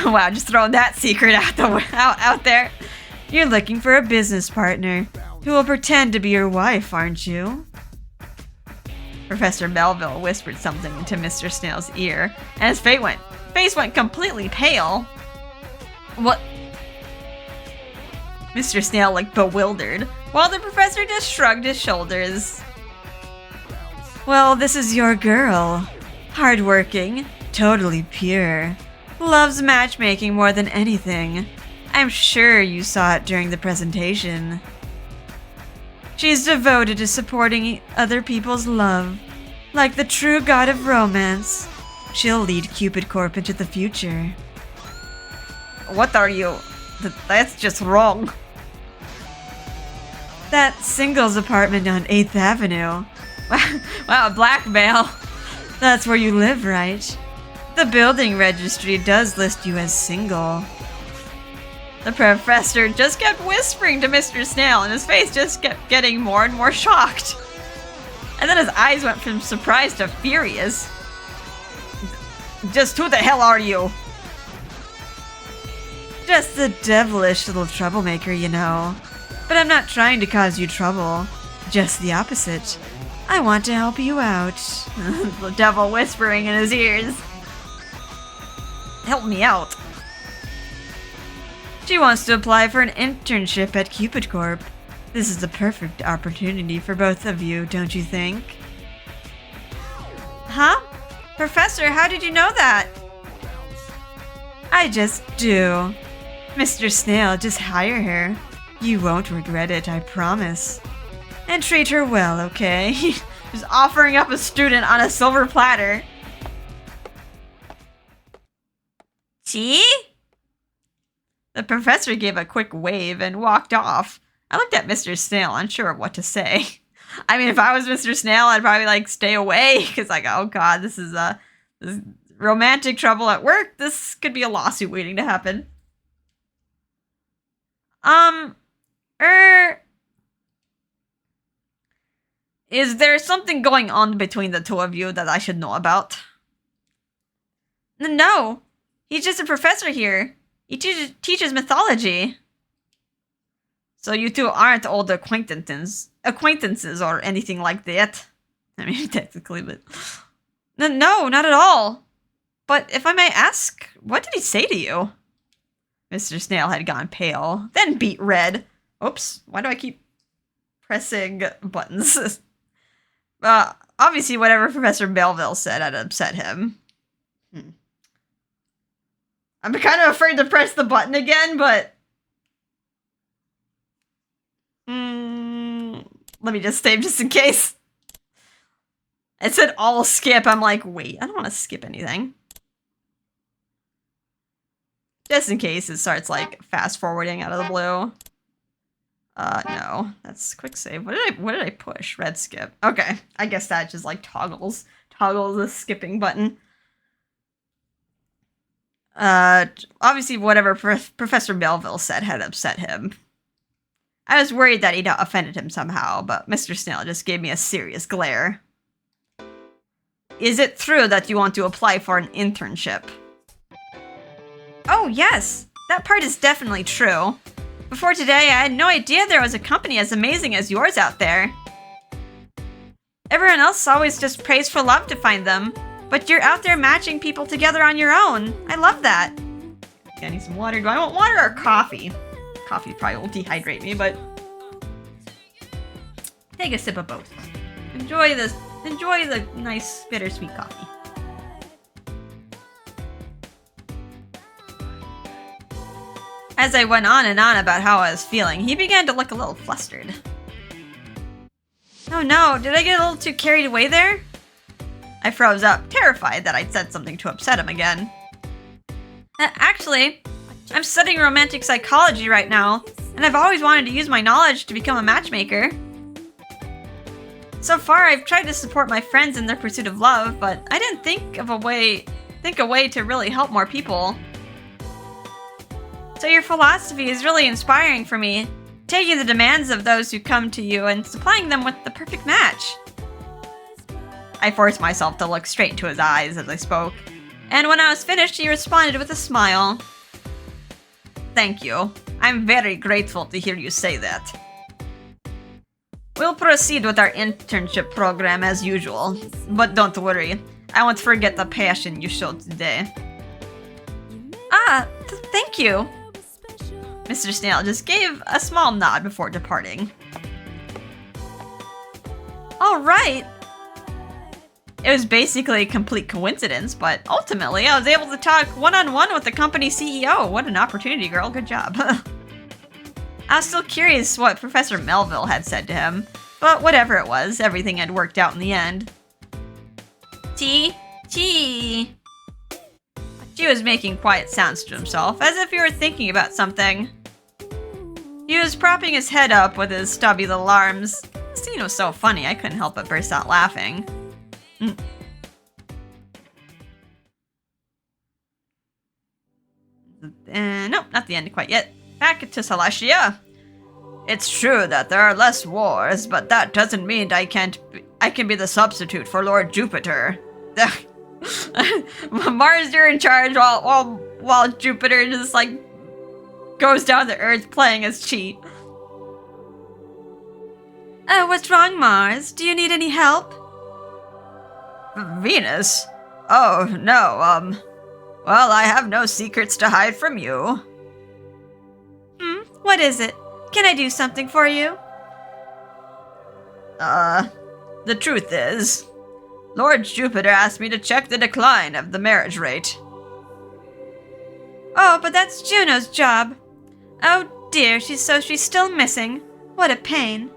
Wow, just throwing that secret out there. You're looking for a business partner. who will pretend to be your wife, aren't you? Professor Melville whispered something into Mr. Snail's ear, and his face went completely pale. What? Mr. Snail looked bewildered, while the professor just shrugged his shoulders. Well, this is your girl. Hardworking, totally pure. Loves matchmaking more than anything. I'm sure you saw it during the presentation. She's devoted to supporting other people's love. Like the true god of romance, she'll lead Cupid Corp into the future. What are you? That's just wrong. That singles apartment on 8th Avenue. Wow, blackmail. That's where you live, right? The building registry does list you as single. The professor just kept whispering to Mr. Snail, and his face just kept getting more and more shocked. And then his eyes went from surprised to furious. Just who the hell are you? Just the devilish little troublemaker, you know. But I'm not trying to cause you trouble. Just the opposite. I want to help you out. The devil whispering in his ears. Help me out. She wants to apply for an internship at Cupid Corp. This is the perfect opportunity for both of you, don't you think? Huh? Professor, how did you know that? I just do. Mr. Snail, just hire her. You won't regret it, I promise. And treat her well, okay? He's offering up a student on a silver platter. See? The professor gave a quick wave and walked off. I looked at Mr. Snail, unsure of what to say. I mean, if I was Mr. Snail, I'd probably, stay away. Because, oh god, this is romantic trouble at work. This could be a lawsuit waiting to happen. Is there something going on between the two of you that I should know about? No. He's just a professor here. He teaches mythology. So you two aren't old acquaintances or anything like that. I mean, technically, but... No, not at all. But if I may ask, what did he say to you? Mr. Snail had gone pale, then beet red. Oops, why do I keep pressing buttons? Obviously whatever Professor Melville said had upset him. I'm kind of afraid to press the button again, but... let me just save just in case. It said all skip. I'm like, wait, I don't want to skip anything. Just in case it starts, fast forwarding out of the blue. No. That's quick save. What did I push? Red skip. Okay. I guess that just, toggles the skipping button. Obviously whatever Professor Melville said had upset him. I was worried that he'd offended him somehow, but Mr. Snail just gave me a serious glare. Is it true that you want to apply for an internship? Oh, yes. That part is definitely true. Before today, I had no idea there was a company as amazing as yours out there. Everyone else always just prays for love to find them, but you're out there matching people together on your own. I love that. Okay, I need some water. Do I want water or coffee? Coffee probably will dehydrate me, but... take a sip of both. Enjoy the nice bittersweet coffee. As I went on and on about how I was feeling, he began to look a little flustered. Oh no, did I get a little too carried away there? I froze up, terrified that I'd said something to upset him again. Actually, I'm studying romantic psychology right now, and I've always wanted to use my knowledge to become a matchmaker. So far, I've tried to support my friends in their pursuit of love, but I didn't think a way to really help more people. So your philosophy is really inspiring for me, taking the demands of those who come to you and supplying them with the perfect match. I forced myself to look straight into his eyes as I spoke, and when I was finished, he responded with a smile. Thank you. I'm very grateful to hear you say that. We'll proceed with our internship program as usual, but don't worry, I won't forget the passion you showed today. Thank you. Mr. Snail just gave a small nod before departing. Alright. It was basically a complete coincidence, but ultimately I was able to talk one-on-one with the company CEO. What an opportunity, girl. Good job. I was still curious what Professor Melville had said to him, but whatever it was, everything had worked out in the end. Tea. He was making quiet sounds to himself, as if he were thinking about something. He was propping his head up with his stubby little arms. The scene was so funny, I couldn't help but burst out laughing. Nope, not the end quite yet. Back to Celestia. It's true that there are less wars, but that doesn't mean I can be the substitute for Lord Jupiter. Mars, you're in charge while Jupiter just like goes down to Earth playing as cheat. What's wrong, Mars? Do you need any help? Venus? Oh, no, well, I have no secrets to hide from you. What is it? Can I do something for you? The truth is, Lord Jupiter asked me to check the decline of the marriage rate. Oh, but that's Juno's job. Oh dear, she's still missing. What a pain.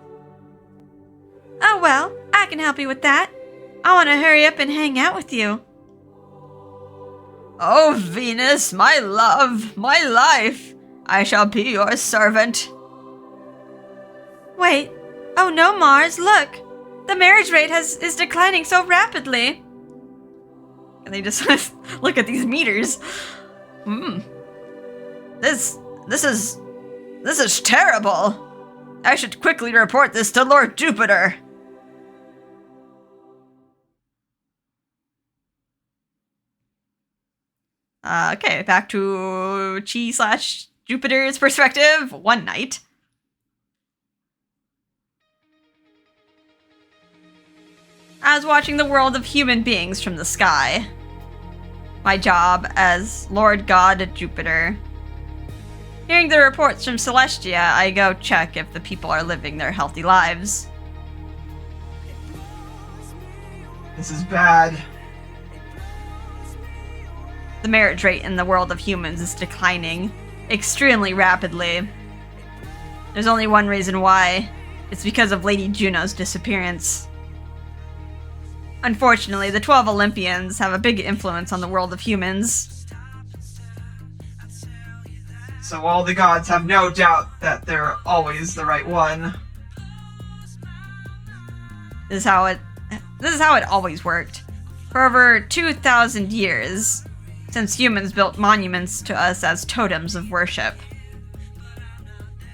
Oh well, I can help you with that. I want to hurry up and hang out with you. Oh, Venus, my love, my life, I shall be your servant. Wait, oh no, Mars, look. The marriage rate is declining so rapidly. And they just look at these meters. This is terrible. I should quickly report this to Lord Jupiter. Okay, back to Chi/Jupiter's perspective. One night. I was watching the world of human beings from the sky. My job as Lord God Jupiter. Hearing the reports from Celestia, I go check if the people are living their healthy lives. This is bad. The marriage rate in the world of humans is declining extremely rapidly. There's only one reason why. It's because of Lady Juno's disappearance. Unfortunately, the 12 Olympians have a big influence on the world of humans. So all the gods have no doubt that they're always the right one. This is how it always worked. For over 2,000 years, since humans built monuments to us as totems of worship.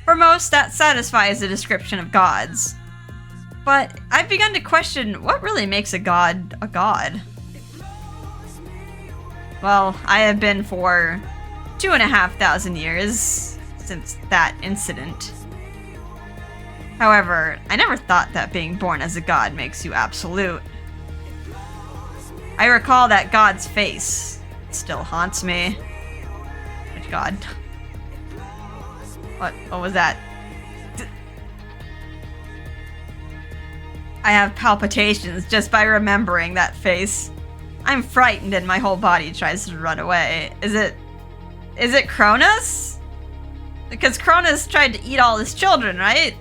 For most, that satisfies the description of gods. But I've begun to question what really makes a god a god. Well, I have been for 2,500 years since that incident. However, I never thought that being born as a god makes you absolute. I recall that god's face. It still haunts me. Which god? What was that? I have palpitations just by remembering that face. I'm frightened and my whole body tries to run away. Is it Cronus? Because Cronus tried to eat all his children, right?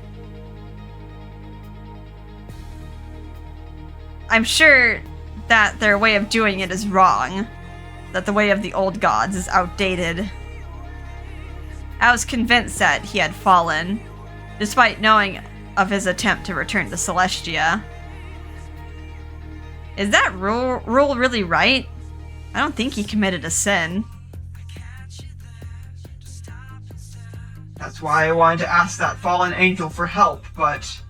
I'm sure that their way of doing it is wrong. That the way of the old gods is outdated. I was convinced that he had fallen, despite knowing of his attempt to return to Celestia. Is that rule really right? I don't think he committed a sin. That's why I wanted to ask that fallen angel for help, but...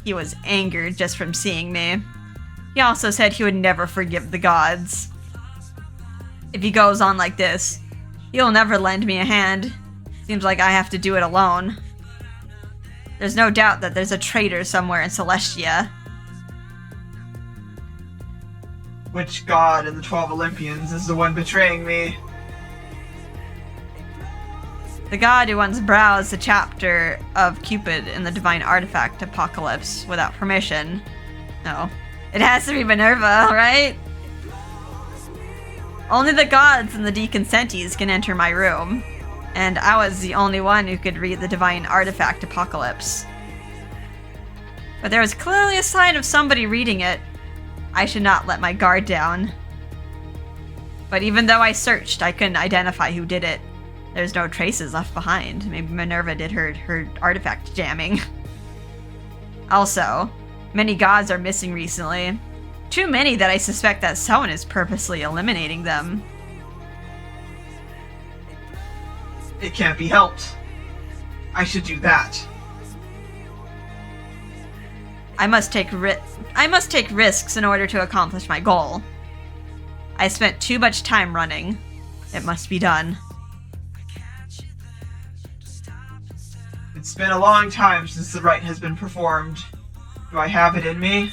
He was angered just from seeing me. He also said he would never forgive the gods. If he goes on like this, he'll never lend me a hand. Seems like I have to do it alone. There's no doubt that there's a traitor somewhere in Celestia. Which god in the 12 Olympians is the one betraying me? The god who once browsed the chapter of Cupid in the Divine Artifact Apocalypse without permission. No. It has to be Minerva, right? Only the gods and the deconsentes can enter my room. And I was the only one who could read the Divine Artifact Apocalypse. But there was clearly a sign of somebody reading it. I should not let my guard down. But even though I searched, I couldn't identify who did it. There's no traces left behind. Maybe Minerva did her artifact jamming. Also, many gods are missing recently. Too many that I suspect that someone is purposely eliminating them. It can't be helped. I should do that. I must take risks in order to accomplish my goal. I spent too much time running. It must be done. It's been a long time since the rite has been performed. Do I have it in me?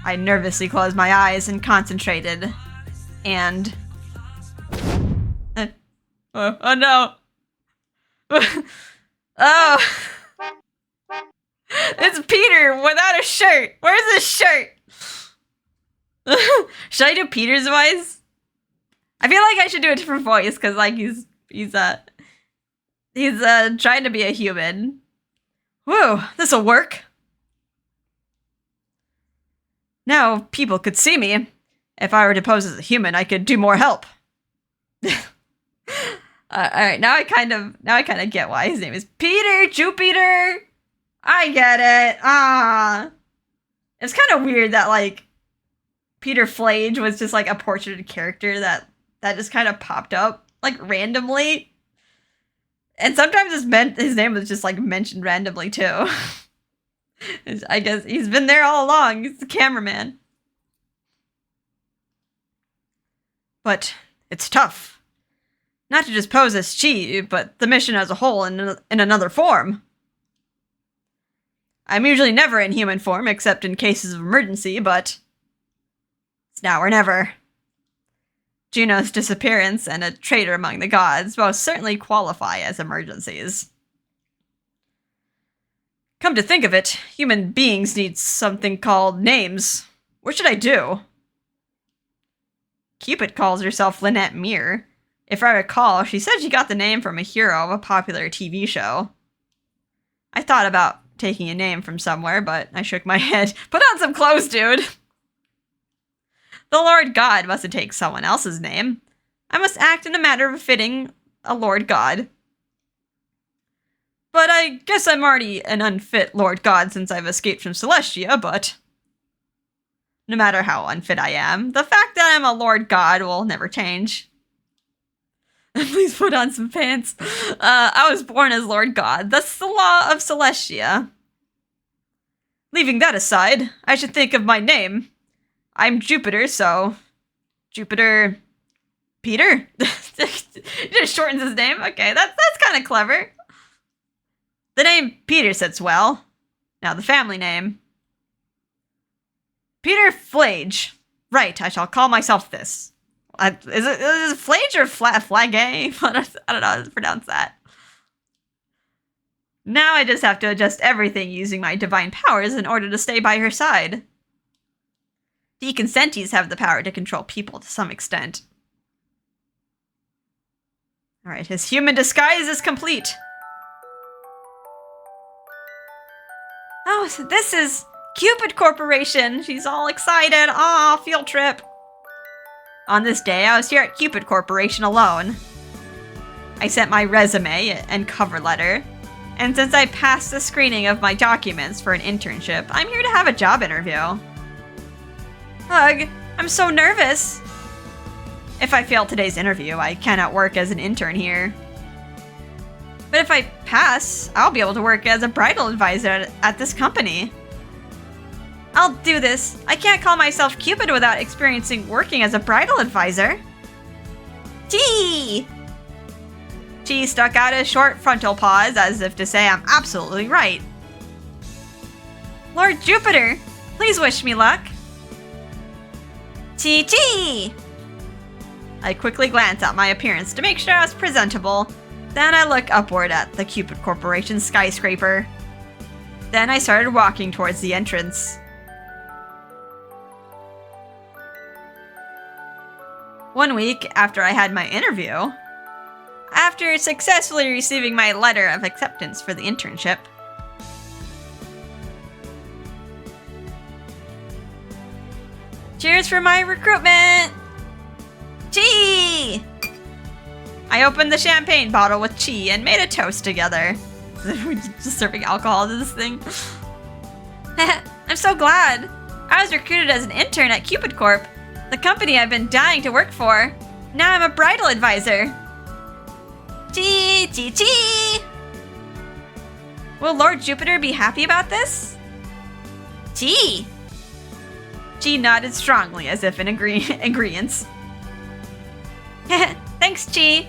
I nervously closed my eyes and concentrated. And... oh no! Oh! It's Peter without a shirt! Where's his shirt? Should I do Peter's voice? I feel like I should do a different voice, because like he's trying to be a human. Whoa, this'll work. Now people could see me. If I were to pose as a human, I could do more help. Alright, now I kind of get why his name is Peter Jupiter. I get it. It's kind of weird that like Peter Flage was just like a portraited character that just kind of popped up like randomly. And sometimes his name was just like mentioned randomly too. I guess he's been there all along. He's the cameraman. But it's tough. Not to just pose as Chi, but the mission as a whole in another form. I'm usually never in human form except in cases of emergency, but it's now or never. Juno's disappearance and a traitor among the gods most certainly qualify as emergencies. Come to think of it, human beings need something called names. What should I do? Cupid calls herself Lynette Mere. If I recall, she said she got the name from a hero of a popular TV show. I thought about taking a name from somewhere, but I shook my head. Put on some clothes, dude! The Lord God must have taken someone else's name. I must act in a manner befitting a Lord God. But I guess I'm already an unfit Lord God since I've escaped from Celestia, but... no matter how unfit I am, the fact that I'm a Lord God will never change. Please put on some pants. I was born as Lord God. That's the law of Celestia. Leaving that aside, I should think of my name. I'm Jupiter, so... Jupiter... Peter? He just shortens his name? Okay, that's kind of clever. The name Peter sits well. Now the family name. Peter Flage. Right, I shall call myself this. Is it Flage or Flage? I don't know how to pronounce that. Now I just have to adjust everything using my divine powers in order to stay by her side. Deconsentes have the power to control people to some extent. Alright, his human disguise is complete. Oh, so this is Cupid Corporation. She's all excited. Aw, field trip. On this day, I was here at Cupid Corporation alone. I sent my resume and cover letter, and since I passed the screening of my documents for an internship, I'm here to have a job interview. Ugh, I'm so nervous. If I fail today's interview, I cannot work as an intern here. But if I pass, I'll be able to work as a bridal advisor at this company. I'll do this. I can't call myself Cupid without experiencing working as a bridal advisor. Gee! Chi stuck out his short frontal paws as if to say I'm absolutely right. Lord Jupiter, please wish me luck. Chi Chi! I quickly glanced at my appearance to make sure I was presentable. Then I looked upward at the Cupid Corporation skyscraper. Then I started walking towards the entrance. One week after I had my interview, after successfully receiving my letter of acceptance for the internship, cheers for my recruitment! Chi! I opened the champagne bottle with Chi and made a toast together. We're just serving alcohol to this thing. I'm so glad. I was recruited as an intern at Cupid Corp, the company I've been dying to work for. Now I'm a bridal advisor. Chi, chi, chi! Will Lord Jupiter be happy about this? Chi! Chi nodded strongly as if in agreeance. Thanks, Chi.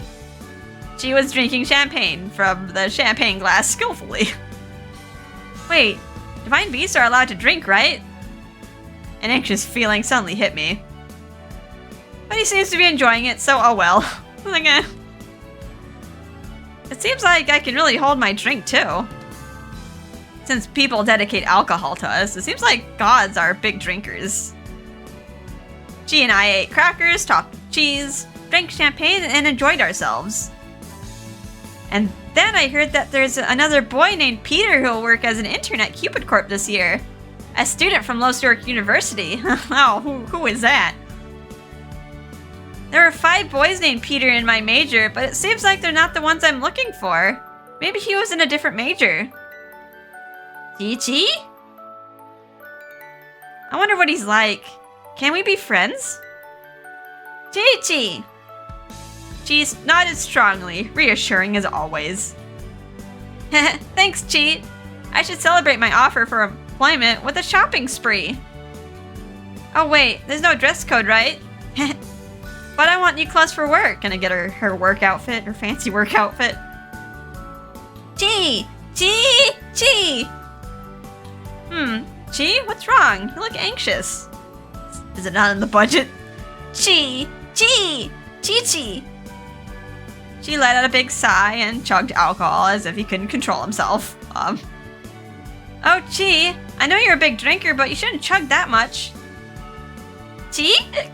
Chi was drinking champagne from the champagne glass skillfully. Wait, divine beasts are allowed to drink, right? An anxious feeling suddenly hit me. But he seems to be enjoying it, so oh well. Like, eh. It seems like I can really hold my drink too. Since people dedicate alcohol to us, it seems like gods are big drinkers. Chi and I ate crackers, topped with cheese, drank champagne, and enjoyed ourselves. And then I heard that there's another boy named Peter who will work as an intern at Cupid Corp this year. A student from Los York University. Oh, who is that? There are 5 boys named Peter in my major, but it seems like they're not the ones I'm looking for. Maybe he was in a different major. Chi Chi? I wonder what he's like. Can we be friends? Chi Chi! Chi nodded strongly, reassuring as always. Thanks, Chi. I should celebrate my offer for employment with a shopping spree. Oh wait, there's no dress code, right? But I want new clothes for work. Can I get her work outfit, her fancy work outfit? Chi! Chi! Chi! Chi? What's wrong? You look anxious. Is it not in the budget? Chi! Chi! Chi Chi! Chi let out a big sigh and chugged alcohol as if he couldn't control himself. Oh, Chi, I know you're a big drinker, but you shouldn't chug that much. Chi?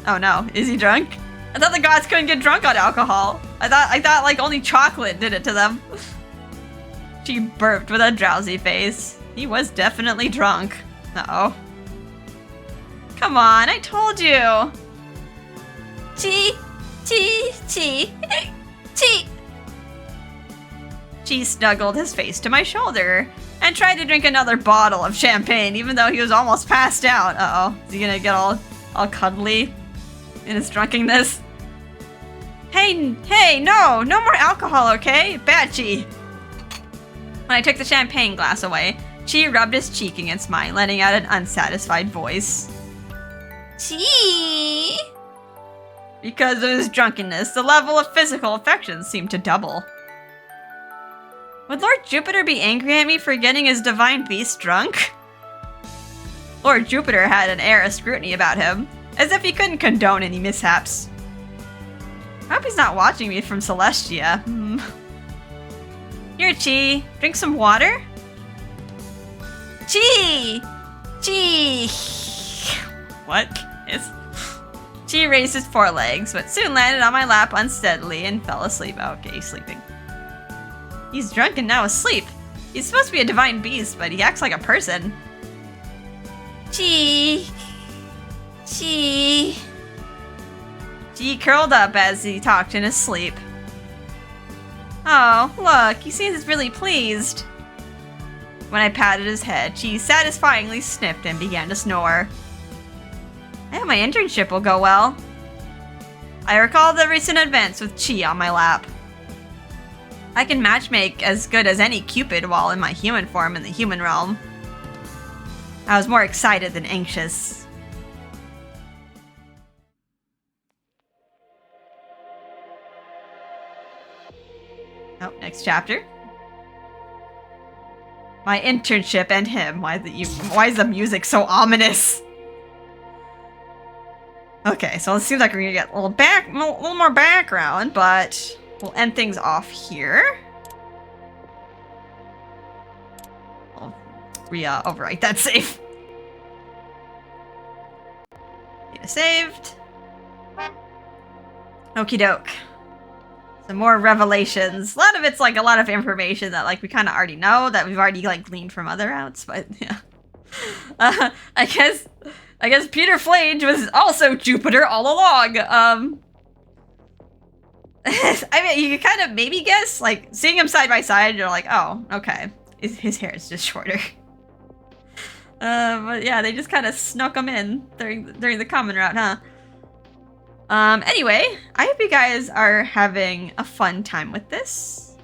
Oh no, is he drunk? I thought the gods couldn't get drunk on alcohol. I thought like only chocolate did it to them. She burped with a drowsy face. He was definitely drunk. Uh-oh. Come on, I told you. Chi, Chi, Chi, Chi. Chi snuggled his face to my shoulder and tried to drink another bottle of champagne, even though he was almost passed out. Uh-oh, is he gonna get all cuddly in his drunkenness? Hey, no more alcohol, okay? Bad Chi. When I took the champagne glass away, Chi rubbed his cheek against mine, letting out an unsatisfied voice. Chi! Because of his drunkenness, the level of physical affection seemed to double. Would Lord Jupiter be angry at me for getting his divine beast drunk? Lord Jupiter had an air of scrutiny about him, as if he couldn't condone any mishaps. I hope he's not watching me from Celestia. Here, Chi, drink some water? Chi! Chi! What? Yes. Chi raised his forelegs, but soon landed on my lap unsteadily and fell asleep. Okay, he's sleeping. He's drunk and now asleep. He's supposed to be a divine beast, but he acts like a person. Chi! Chi! Chi curled up as he talked in his sleep. Oh, look, he seems really pleased. When I patted his head, Chi satisfyingly sniffed and began to snore. I hope my internship will go well. I recalled the recent events with Chi on my lap. I can matchmake as good as any Cupid while in my human form in the human realm. I was more excited than anxious. Oh, next chapter. My internship and him. Why is the music so ominous? Okay, so it seems like we're gonna get a little more background, but we'll end things off here. I'll overwrite that save. Data saved. Okie doke. Some more revelations. A lot of it's like a lot of information that like we kind of already know, that we've already like gleaned from other routes, but yeah. I guess Peter Flange was also Jupiter all along. I mean, you can kind of maybe guess, like seeing him side by side, you're like, oh, okay, his hair is just shorter. But yeah, they just kind of snuck him in during the common route, huh? Anyway, I hope you guys are having a fun time with this,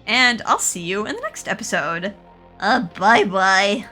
and I'll see you in the next episode. Bye-bye.